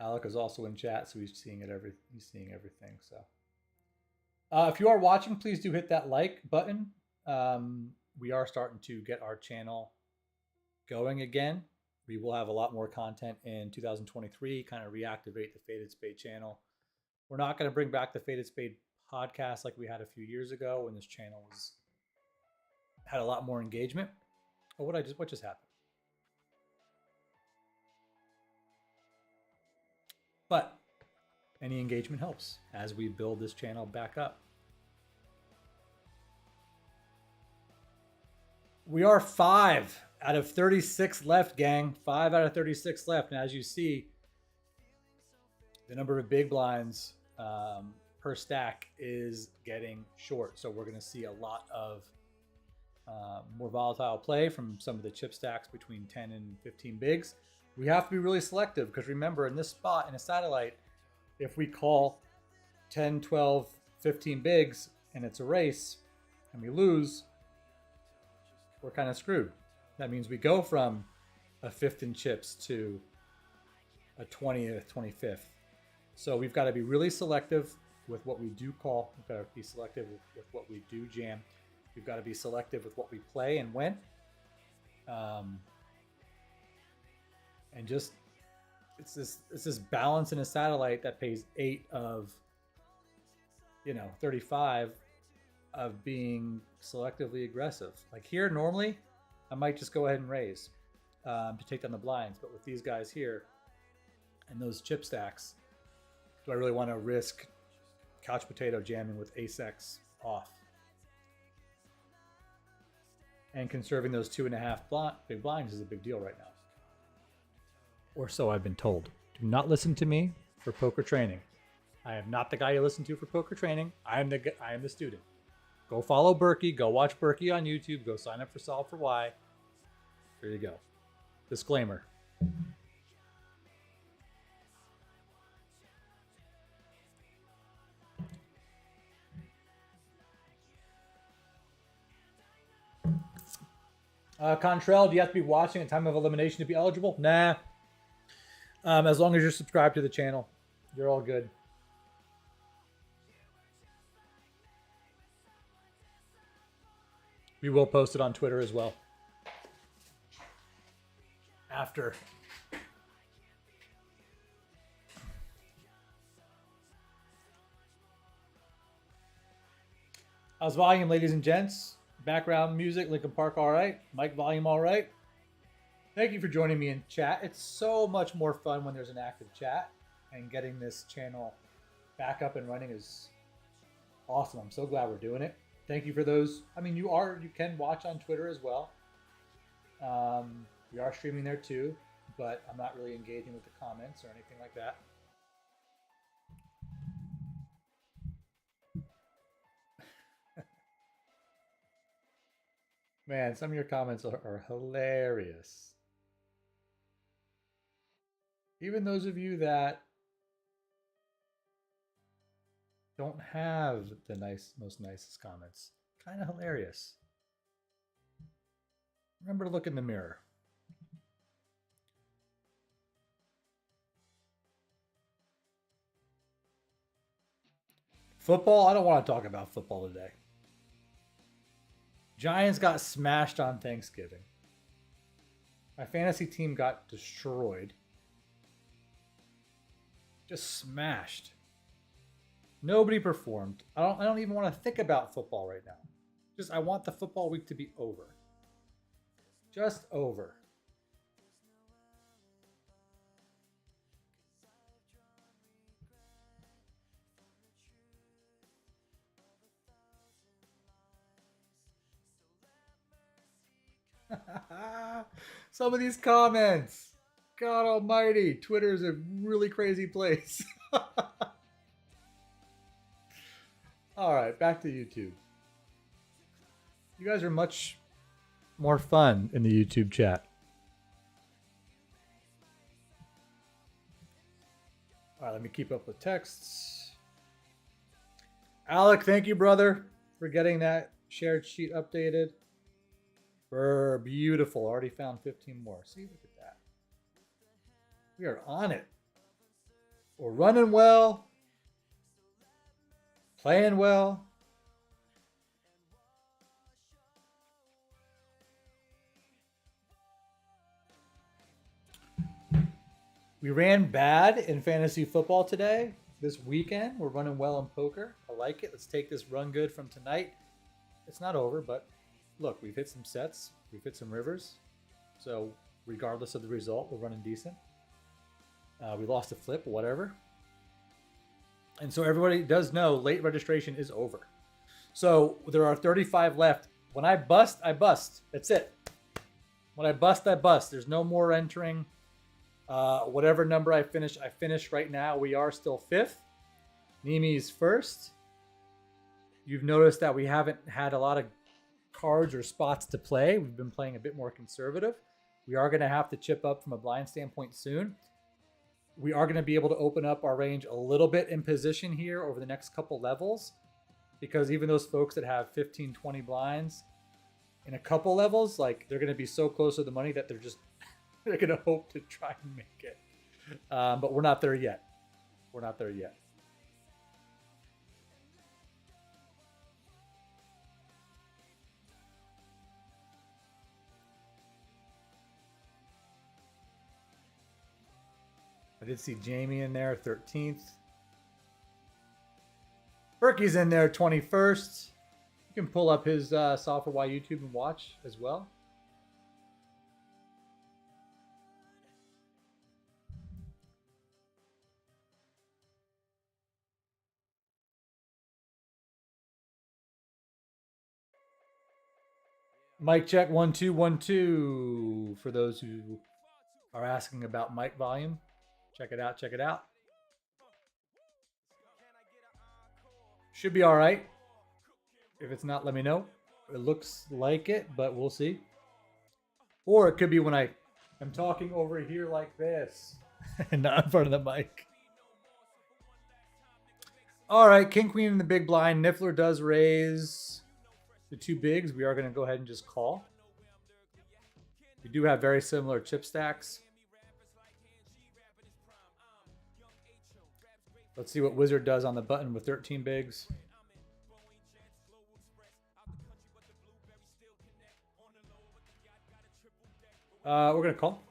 Alec is also in chat, so he's seeing everything. So if you are watching, please do hit that like button. We are starting to get our channel going again. We will have a lot more content in 2023, kind of reactivate the Faded Spade channel. We're not going to bring back the Faded Spade podcast like we had a few years ago when this channel had a lot more engagement. Oh, what just happened? But any engagement helps as we build this channel back up. We are 5 out of 36 left, gang. 5 out of 36 left. And as you see, the number of big blinds per stack is getting short. So we're going to see a lot of more volatile play from some of the chip stacks between 10 and 15 bigs. We have to be really selective because remember, in this spot in a satellite, if we call 10, 12, 15 bigs and it's a race and we lose, we're kind of screwed. That means we go from a 5th in chips to a 20th, 25th. So we've got to be really selective with what we do call. We've got to be selective with what we do jam. We've got to be selective with what we play and when. And just it's this balance in a satellite that pays 8 of 35 of being selectively aggressive. Like here, normally I might just go ahead and raise to take down the blinds, but with these guys here and those chip stacks, do I really want to risk couch potato jamming with ace-x off and conserving those 2.5 big blinds is a big deal right now, or so I've been told. Do not listen to me for poker training. I am not the guy you listen to for poker training. I am the student. Go follow Berkey. Go watch Berkey on YouTube. Go sign up for Solve for Why. There you go. Disclaimer. Contrail, do you have to be watching at time of elimination to be eligible? Nah. As long as you're subscribed to the channel, you're all good. We will post it on Twitter as well. After. How's volume, ladies and gents? Background music, Linkin Park, all right. Mic volume, all right. Thank you for joining me in chat. It's so much more fun when there's an active chat, and getting this channel back up and running is awesome. I'm so glad we're doing it. Thank you for those. I mean, you can watch on Twitter as well. We are streaming there too, but I'm not really engaging with the comments or anything like that. Man, some of your comments are hilarious. Even those of you that don't have the most nicest comments, kind of hilarious. Remember to look in the mirror. Football? I don't want to talk about football today. Giants got smashed on Thanksgiving. My fantasy team got destroyed. Just smashed. Nobody performed. I don't even want to think about football right now. I want the football week to be over. Just over. Some of these comments. God almighty. Twitter is a really crazy place. All right, back to YouTube. You guys are much more fun in the YouTube chat. All right, let me keep up with texts. Alec, thank you, brother, for getting that shared sheet updated. Beautiful. Already found 15 more. See, look at that. We are on it. We're running well. Playing well. We ran bad in fantasy football today. This weekend, we're running well in poker. I like it. Let's take this run good from tonight. It's not over, but look, we've hit some sets. We've hit some rivers. So regardless of the result, we're running decent. We lost a flip, whatever. And so everybody does know late registration is over. So there are 35 left. When I bust, I bust. That's it. When I bust, I bust. There's no more entering. Whatever number I finish right now. We are still 5th. Nimi's 1st. You've noticed that we haven't had a lot of cards or spots to play. We've been playing a bit more conservative. We are going to have to chip up from a blind standpoint soon. We are going to be able to open up our range a little bit in position here over the next couple levels, because even those folks that have 15, 20 blinds in a couple levels, like they're going to be so close to the money that they're just They're going to hope to try and make it. But we're not there yet. We're not there yet. I did see Jamie in there, 13th. Berkey's in there, 21st. You can pull up his Software Y YouTube and watch as well. Mic check 1 2 1 2 for those who are asking about mic volume. Check it out, check it out. Should be all right. If it's not, let me know. It looks like it, but we'll see. Or it could be when I am talking over here like this and not in front of the mic. All right, King Queen in the big blind. Niffler does raise the two bigs. We are going to go ahead and just call. We do have very similar chip stacks. Let's see what Wizard does on the button with 13 bigs. We're going to call.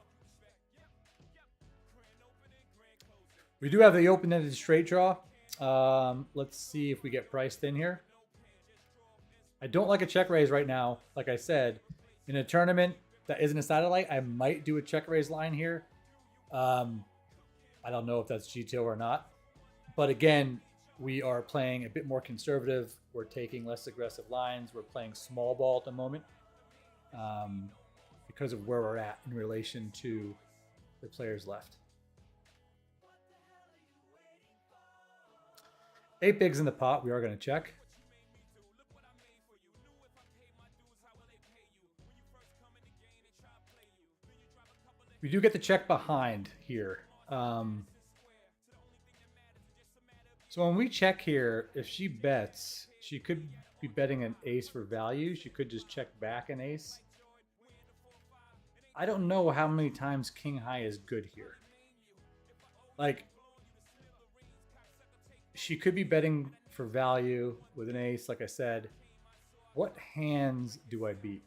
We do have the open-ended straight draw. Let's see if we get priced in here. I don't like a check raise right now. Like I said, in a tournament that isn't a satellite, I might do a check raise line here. I don't know if that's GTO or not. But again, we are playing a bit more conservative. We're taking less aggressive lines. We're playing small ball at the moment because of where we're at in relation to the players left. 8 bigs in the pot. We are going to check. We do get the check behind here. So when we check here, if she bets, she could be betting an ace for value. She could just check back an ace. I don't know how many times king high is good here. Like, she could be betting for value with an ace, like I said. What hands do I beat?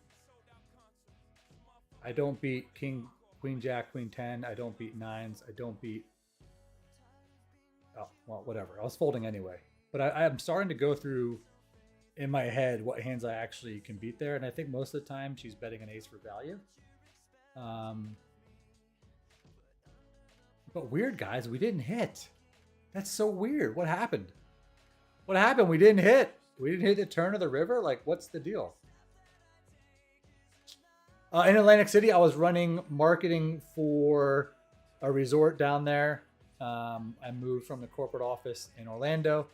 I don't beat king, queen, jack, queen 10. I don't beat nines. I don't beat... Oh, well, whatever. I was folding anyway. But I'm starting to go through in my head what hands I actually can beat there. And I think most of the time she's betting an ace for value. But weird, guys. We didn't hit. That's so weird. What happened? What happened? We didn't hit. We didn't hit the turn of the river? Like, what's the deal? In Atlantic City, I was running marketing for a resort down there. I moved from the corporate office in Orlando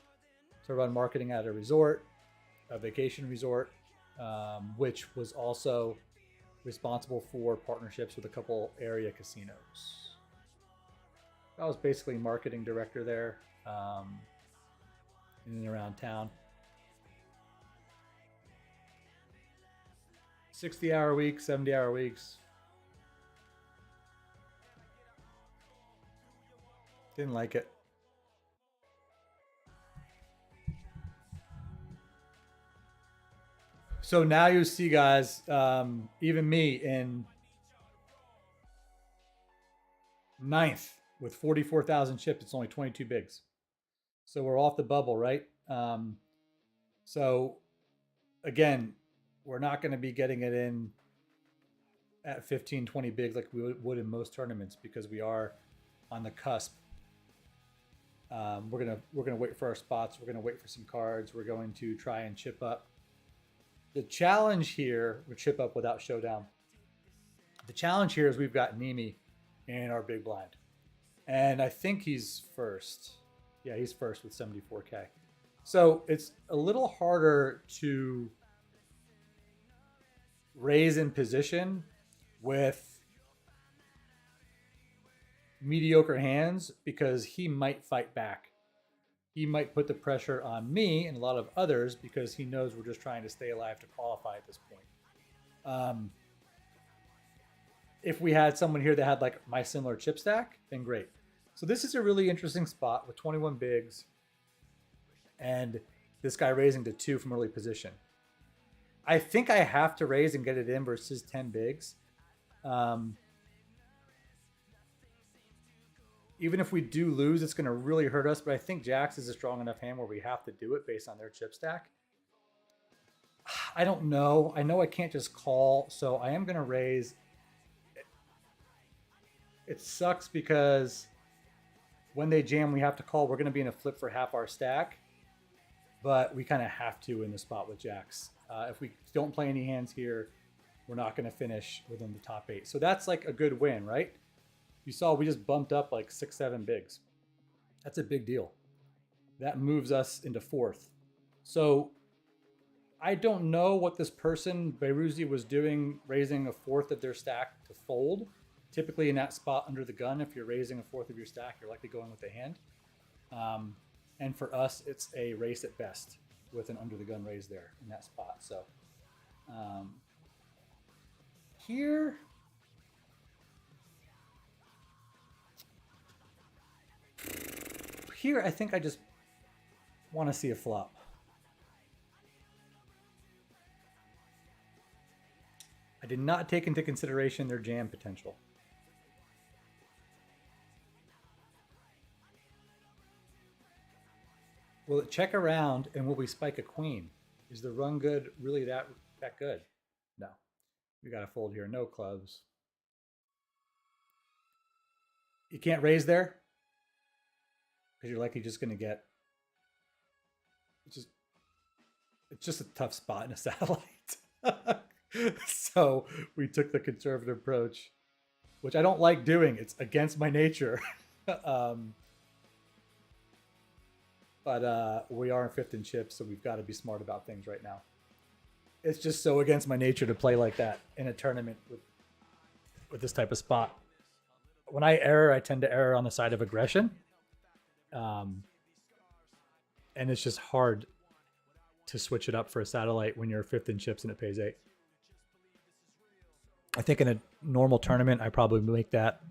to run marketing at a resort, a vacation resort, which was also responsible for partnerships with a couple area casinos. I was basically marketing director there in and around town. 60-hour weeks, 70-hour weeks. Didn't like it. So now you see, guys, even me in 9th with 44,000 chips, it's only 22 bigs. So we're off the bubble, right? So again, we're not going to be getting it in at 15, 20 bigs like we would in most tournaments because we are on the cusp. We're gonna wait for our spots. We're gonna wait for some cards. We're going to try and chip up. The challenge here, we chip up without showdown. The challenge here is we've got Nimi in our big blind, and I think he's first. Yeah, he's first with 74K. So it's a little harder to raise in position with mediocre hands because he might fight back. He might put the pressure on me and a lot of others because he knows we're just trying to stay alive to qualify at this point. if we had someone here that had like my similar chip stack, then great. So this is a really interesting spot with 21 bigs and this guy raising to 2 from early position. I think I have to raise and get it in versus 10 bigs. Even if we do lose, it's going to really hurt us. But I think Jacks is a strong enough hand where we have to do it based on their chip stack. I don't know. I know I can't just call, so I am going to raise. It sucks because when they jam, we have to call. We're going to be in a flip for half our stack, but we kind of have to in the spot with Jacks. If we don't play any hands here, we're not going to finish within the top 8. So that's like a good win, right? You saw we just bumped up like 6, 7 bigs. That's a big deal. That moves us into 4th. So I don't know what this person, Beiruzi, was doing, raising a 4th of their stack to fold. Typically in that spot under the gun, if you're raising a 4th of your stack, you're likely going with the hand. And for us, it's a race at best with an under the gun raise there in that spot. So here, I think I just want to see a flop. I did not take into consideration their jam potential. Will it check around and will we spike a queen? Is the run good really that good? No. We got to fold here. No clubs. You can't raise there because you're likely just going to get. It's just a tough spot in a satellite. So we took the conservative approach, which I don't like doing. It's against my nature. But we are in 5th in chips, so we've got to be smart about things right now. It's just so against my nature to play like that in a tournament with this type of spot. When I err, I tend to err on the side of aggression. And it's just hard to switch it up for a satellite when you're 5th in chips and it pays 8. I think in a normal tournament, I probably make that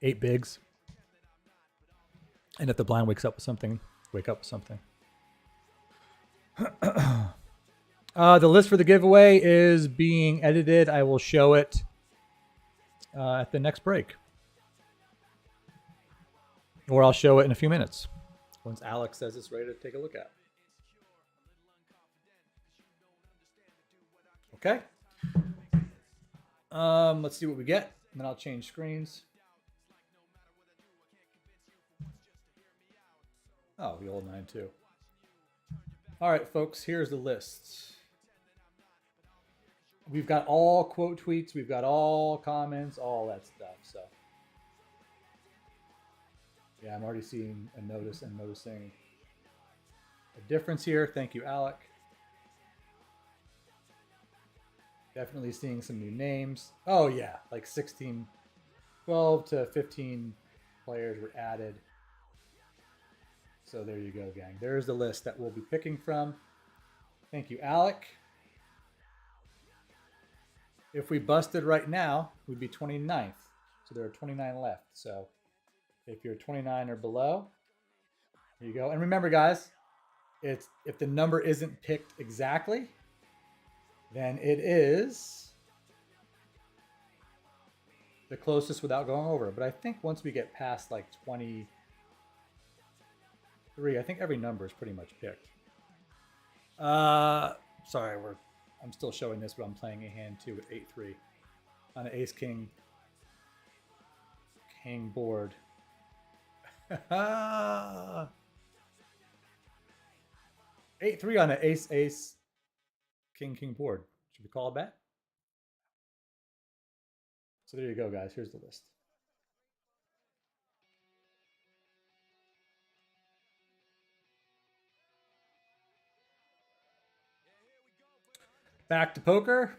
8 bigs. And if the blind wakes up with something, wake up with something. The list for the giveaway is being edited. I will show it at the next break. Or I'll show it in a few minutes once Alex says it's ready to take a look at. Okay. Let's see what we get, and then I'll change screens. Oh, the old 9-2. All right, folks, here's the list. We've got all quote tweets. We've got all comments, all that stuff. So, yeah, I'm already seeing and noticing a difference here. Thank you, Alec. Definitely seeing some new names. Oh, yeah, like 12 to 15 players were added. So there you go, gang. There's the list that we'll be picking from. Thank you, Alec. If we busted right now, we'd be 29th. So there are 29 left. So if you're 29 or below, here you go. And remember, guys, if the number isn't picked exactly, then it is the closest without going over. But I think once we get past like 23, I think every number is pretty much picked. Sorry, I'm still showing this, but I'm playing a hand too with 8-3 on an ace king board. 8-3 on an ace king board. Should we call it back? So there you go, guys. Here's the list. Back to poker.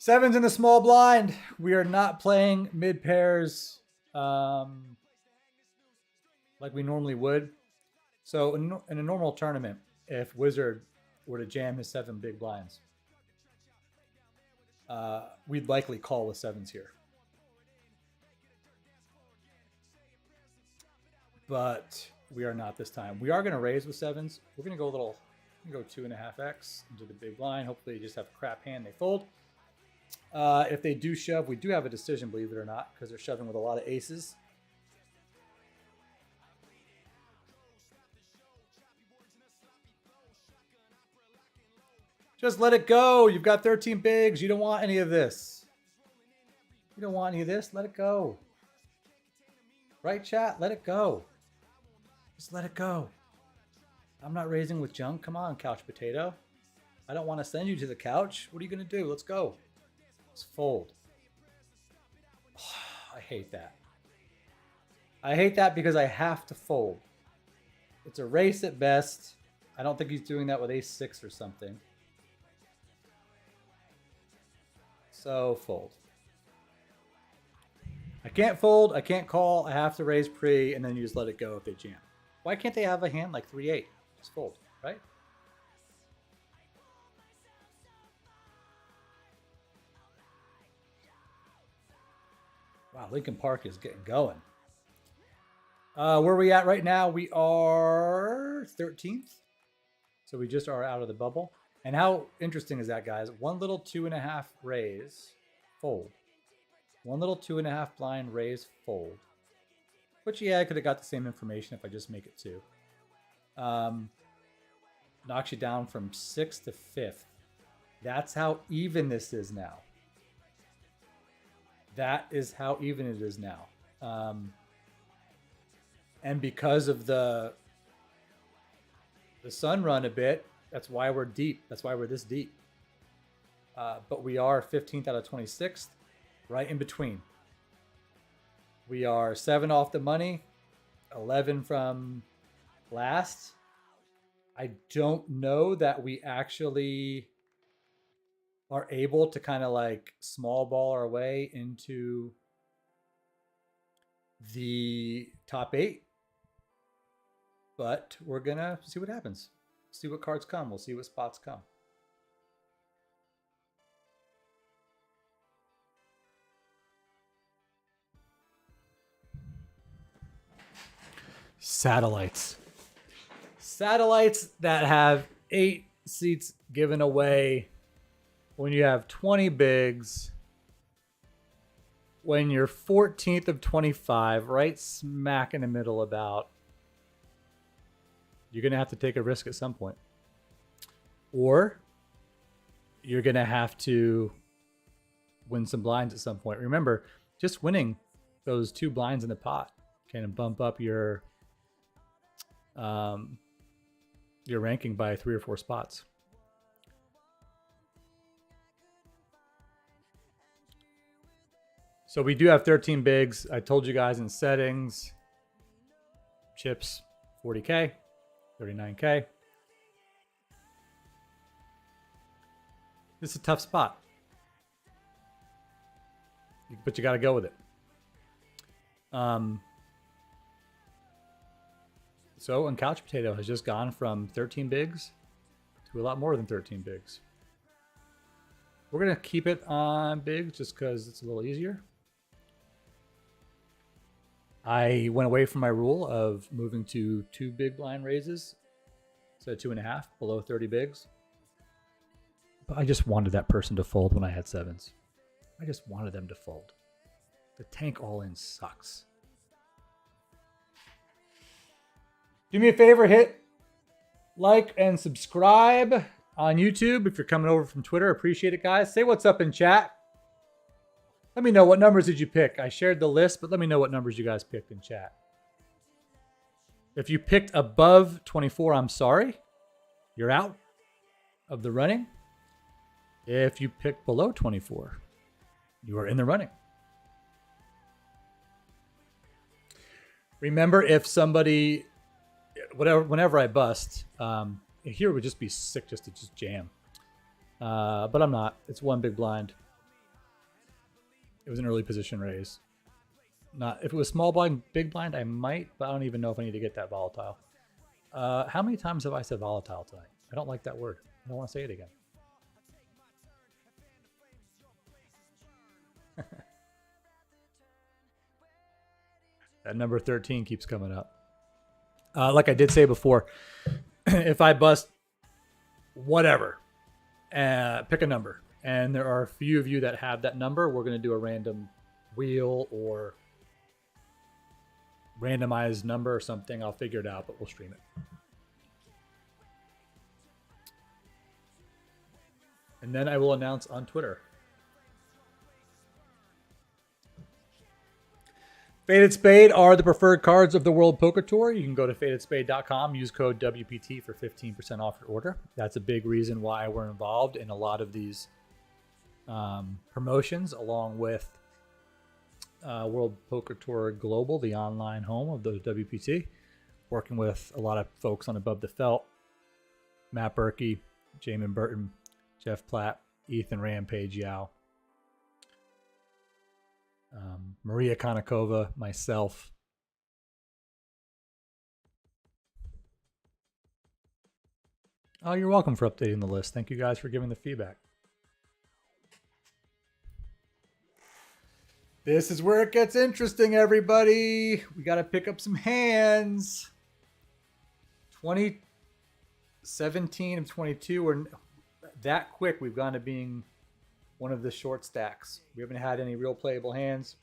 7's in the small blind. We are not playing mid pairs like we normally would. So in a normal tournament, if Wizard were to jam his 7 big blinds, we'd likely call with sevens here. But we are not this time. We are going to raise with sevens. We're going to go a little, go 2.5x into the big blind. Hopefully they just have a crap hand. They fold. If they do shove, we do have a decision, believe it or not, because they're shoving with a lot of aces. Just let it go. You've got 13 bigs. You don't want any of this. You don't want any of this. Let it go. Right, chat? Let it go. Just let it go. I'm not raising with junk. Come on, couch potato. I don't want to send you to the couch. What are you going to do? Let's go. Let's fold. Oh, I hate that. I hate that because I have to fold. It's a race at best. I don't think he's doing that with ace-6 or something. So fold. I can't fold. I can't call. I have to raise pre and then you just let it go if they jam. Why can't they have a hand like 3-8? Just fold, right? Wow, Lincoln Park is getting going. Where are we at right now? We are 13th. So we just are out of the bubble. And how interesting is that, guys? One little 2.5 raise, fold. One little 2.5 blind raise, fold. Which, yeah, I could have got the same information if I just make it 2. Knocks you down from 6th to 5th. That's how even this is now. That is how even it is now. And because of the sun run a bit, that's why we're deep. That's why we're this deep. But we are 15th out of 26th, right in between. We are 7 off the money, 11 from last. I don't know that we actually are able to kind of like small ball our way into the top 8. But we're going to see what happens. See what cards come. We'll see what spots come. Satellites. Satellites that have 8 seats given away when you have 20 bigs, when you're 14th of 25, right smack in the middle about. You're going to have to take a risk at some point. Or you're going to have to win some blinds at some point. Remember, just winning those 2 blinds in the pot can bump up your ranking by 3 or 4 spots. So we do have 13 bigs. I told you guys in settings, chips 40K. 39K. This is a tough spot. But you got to go with it. So, and Couch Potato has just gone from 13 bigs to a lot more than 13 bigs. We're going to keep it on bigs just because it's a little easier. I went away from my rule of moving to 2 big blind raises instead of 2.5 below 30 bigs. But I just wanted that person to fold when I had 7s. I just wanted them to fold. The tank all in sucks. Do me a favor, hit like and subscribe on YouTube. If you're coming over from Twitter, appreciate it, guys. Say what's up in chat. Let me know what numbers did you pick. I shared the list, but let me know what numbers you guys picked in chat. If you picked above 24, I'm sorry. You're out of the running. If you picked below 24, you are in the running. Remember, if somebody, whenever I bust, here it would just be sick just to just jam. But I'm not. It's 1 big blind. It was an early position raise. Not if it was small blind, big blind, I might, but I don't even know if I need to get that volatile. How many times have I said volatile tonight? I don't like that word. I don't want to say it again. That number 13 keeps coming up. Like I did say before, if I bust whatever, pick a number, and there are a few of you that have that number, we're going to do a random wheel or randomized number or something. I'll figure it out, but we'll stream it. And then I will announce on Twitter. Faded Spade are the preferred cards of the World Poker Tour. You can go to fadedspade.com, use code WPT for 15% off your order. That's a big reason why we're involved in a lot of these promotions, along with World Poker Tour Global, the online home of the WPT, working with a lot of folks on Above the Felt, Matt Berkey, Jaman, Burton, Jeff Platt, Ethan, Rampage, Yao, Maria Konnikova, myself. Oh, you're welcome for updating the list. Thank you guys for giving the feedback. This is where it gets interesting, everybody. We got to pick up some hands. 2017 of 22, we're that quick. We've gone to being one of the short stacks. We haven't had any real playable hands.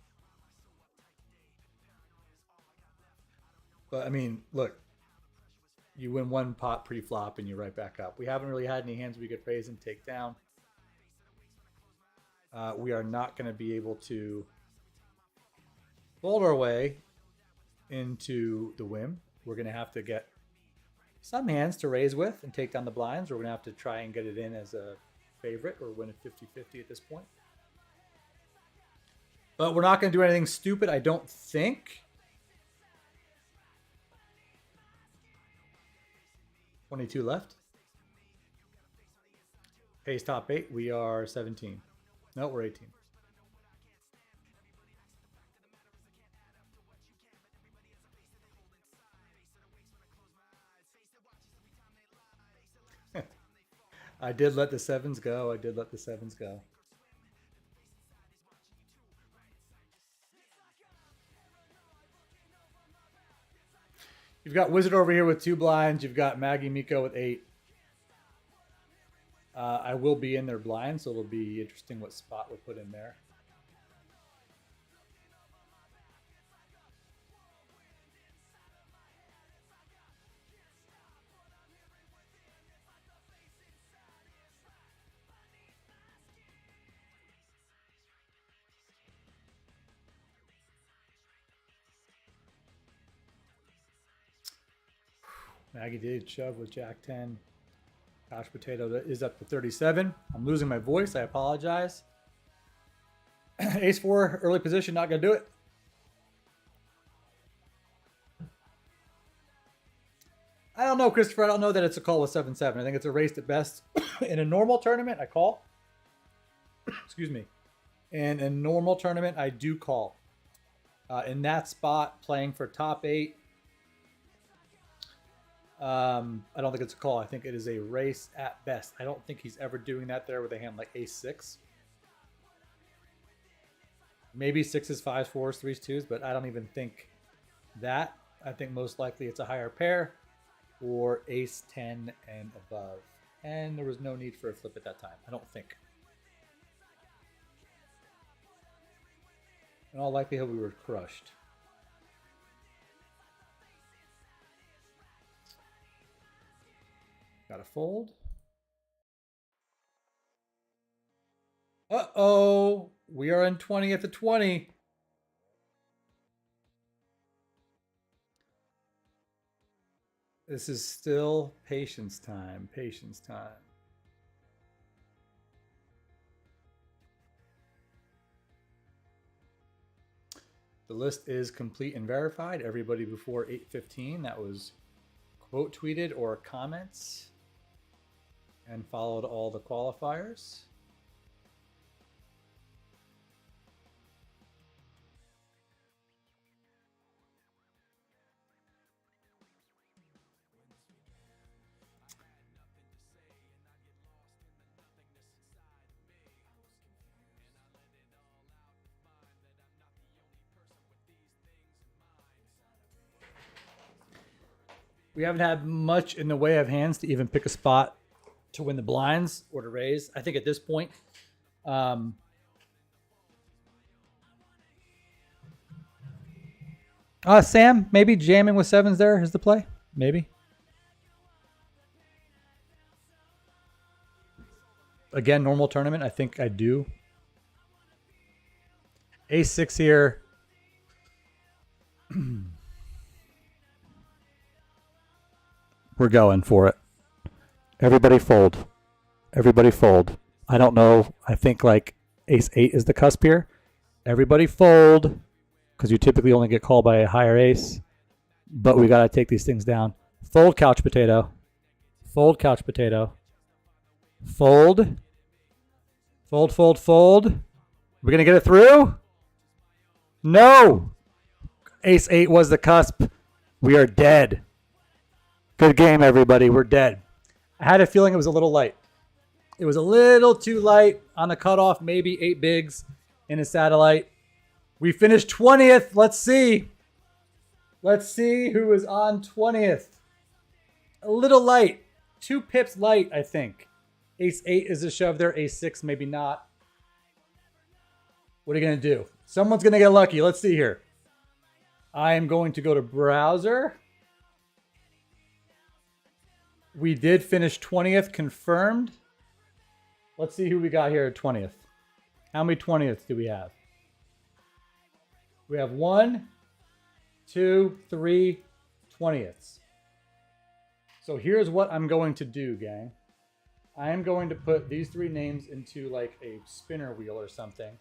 But I mean, look, you win one pot pre-flop and you're right back up. We haven't really had any hands we could raise and take down. We are not going to be able to fold our way into the whim. We're going to have to get some hands to raise with and take down the blinds. We're going to have to try and get it in as a favorite or win it 50-50 at this point. But we're not going to do anything stupid, I don't think. 22 left. Ace top 8. We are 17. No, we're 18. I did let the sevens go. You've got Wizard over here with 2 blinds. You've got Maggie Miko with 8. I will be in their blind, so it'll be interesting what spot we put in there. Maggie did shove with Jack 10. Couch Potato is up to 37. I'm losing my voice. I apologize. Ace 4, early position, not going to do it. I don't know, Christopher. I don't know that it's a call with 7-7. I think it's a race at best. In a normal tournament, I call. Excuse me. In a normal tournament, I do call. In that spot, playing for top 8, I don't think it's a call. I think it is a race at best. I don't think he's ever doing that there with a hand like Ace 6. Maybe 6s, 5s, 4s, 3s, 2s, but I don't even think that. I think most likely it's a higher pair or Ace 10 and above. And there was no need for a flip at that time, I don't think. In all likelihood, we were crushed. Got a fold. Uh-oh. We are in 20 at the 20. This is still patience time. Patience time. The list is complete and verified. Everybody before 8:15 that was quote tweeted or comments and followed all the qualifiers. We haven't had much in the way of hands to even pick a spot to win the blinds or to raise. I think at this point, Sam, maybe jamming with sevens there is the play. Maybe. Again, normal tournament. I think I do. Ace-6 here. We're going for it. Everybody fold. Everybody fold. I don't know. I think like Ace-8 is the cusp here. Everybody fold because you typically only get called by a higher ace. But we got to take these things down. Fold, couch potato. Fold, couch potato. Fold. Fold, fold, fold. We're going to get it through? No. Ace-8 was the cusp. We are dead. Good game, everybody. We're dead. I had a feeling it was a little light. It was a little too light on the cutoff. Maybe 8 bigs in a satellite. We finished 20th. Let's see. Let's see who is on 20th. A little light. 2 pips light, I think. Ace-8 is a shove there. Ace-6, maybe not. What are you going to do? Someone's going to get lucky. Let's see here. I am going to go to browser. We did finish 20th, confirmed. Let's see who we got here at 20th. How many 20th do we have? We have 1, 2, 3 20ths. So here's what I'm going to do, gang. I am going to put these 3 names into like a spinner wheel or something.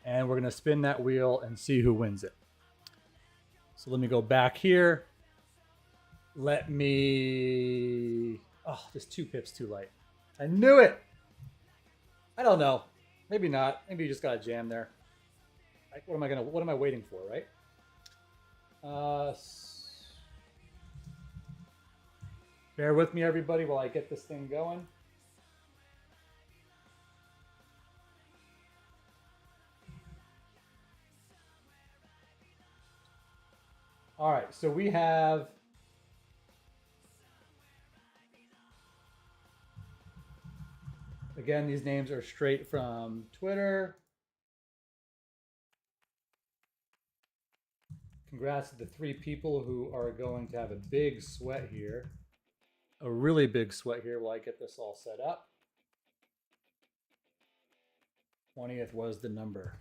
And we're going to spin that wheel and see who wins it. So let me go back here. Let me... Oh, this 2 pips too light. I knew it! I don't know. Maybe not. Maybe you just got a jam there. What am I waiting for, right? Bear with me, everybody, while I get this thing going. All right, so we have again, these names are straight from Twitter. Congrats to the 3 people who are going to have a big sweat here. A really big sweat here while I get this all set up. 20th was the number.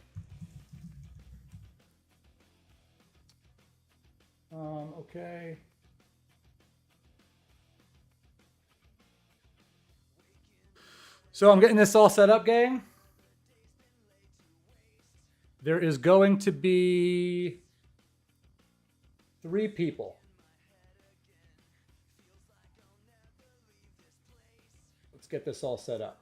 Okay. So I'm getting this all set up, gang. There is going to be 3 people. Let's get this all set up.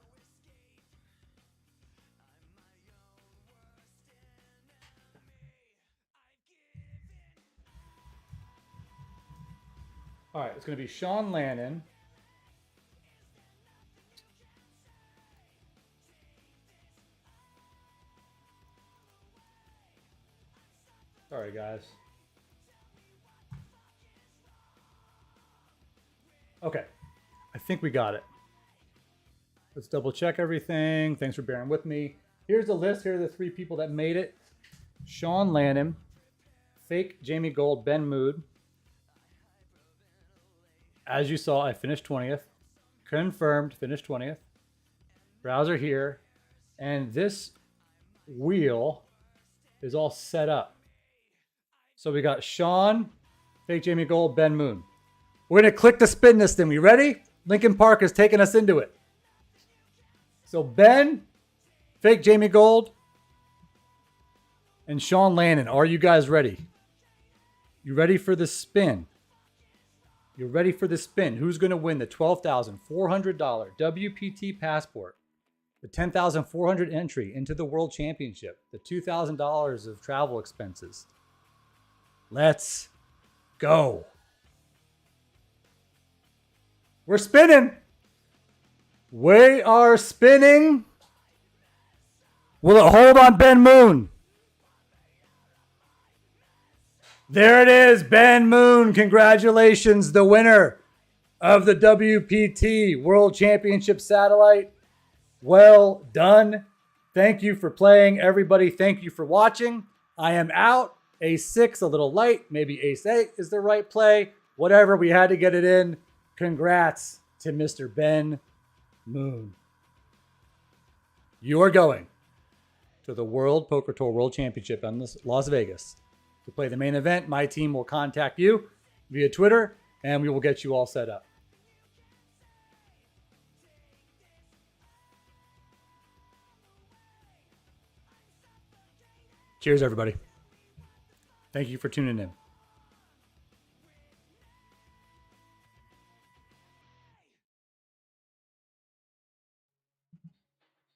All right, it's going to be Sean Lannon. Sorry, guys. Okay, I think we got it. Let's double check everything. Thanks for bearing with me. Here's the list. Here are the 3 people that made it. Sean Lannon, Fake Jamie Gold, Ben Mood. As you saw, I finished 20th. Confirmed, finished 20th. Browser here. And this wheel is all set up. So we got Sean, Fake Jamie Gold, Ben Moon. We're going to click to spin this thing. We ready? Lincoln Park is taking us into it. So Ben, Fake Jamie Gold, and Sean Lannon. Are you guys ready? You ready for the spin? You're ready for the spin. Who's going to win the $12,400 WPT Passport? The $10,400 entry into the World Championship? The $2,000 of travel expenses? Let's go. We're spinning. We are spinning. Will it hold on Ben Moon? There it is, Ben Moon. Congratulations, the winner of the WPT World Championship satellite. Well done. Thank you for playing, everybody. Thank you for watching. I am out. Ace 6, a little light. Maybe Ace 8 is the right play. Whatever, we had to get it in. Congrats to Mr. Ben Moon. You are going to the World Poker Tour World Championship in Las Vegas to play the main event. My team will contact you via Twitter, and we will get you all set up. Cheers, everybody. Thank you for tuning in.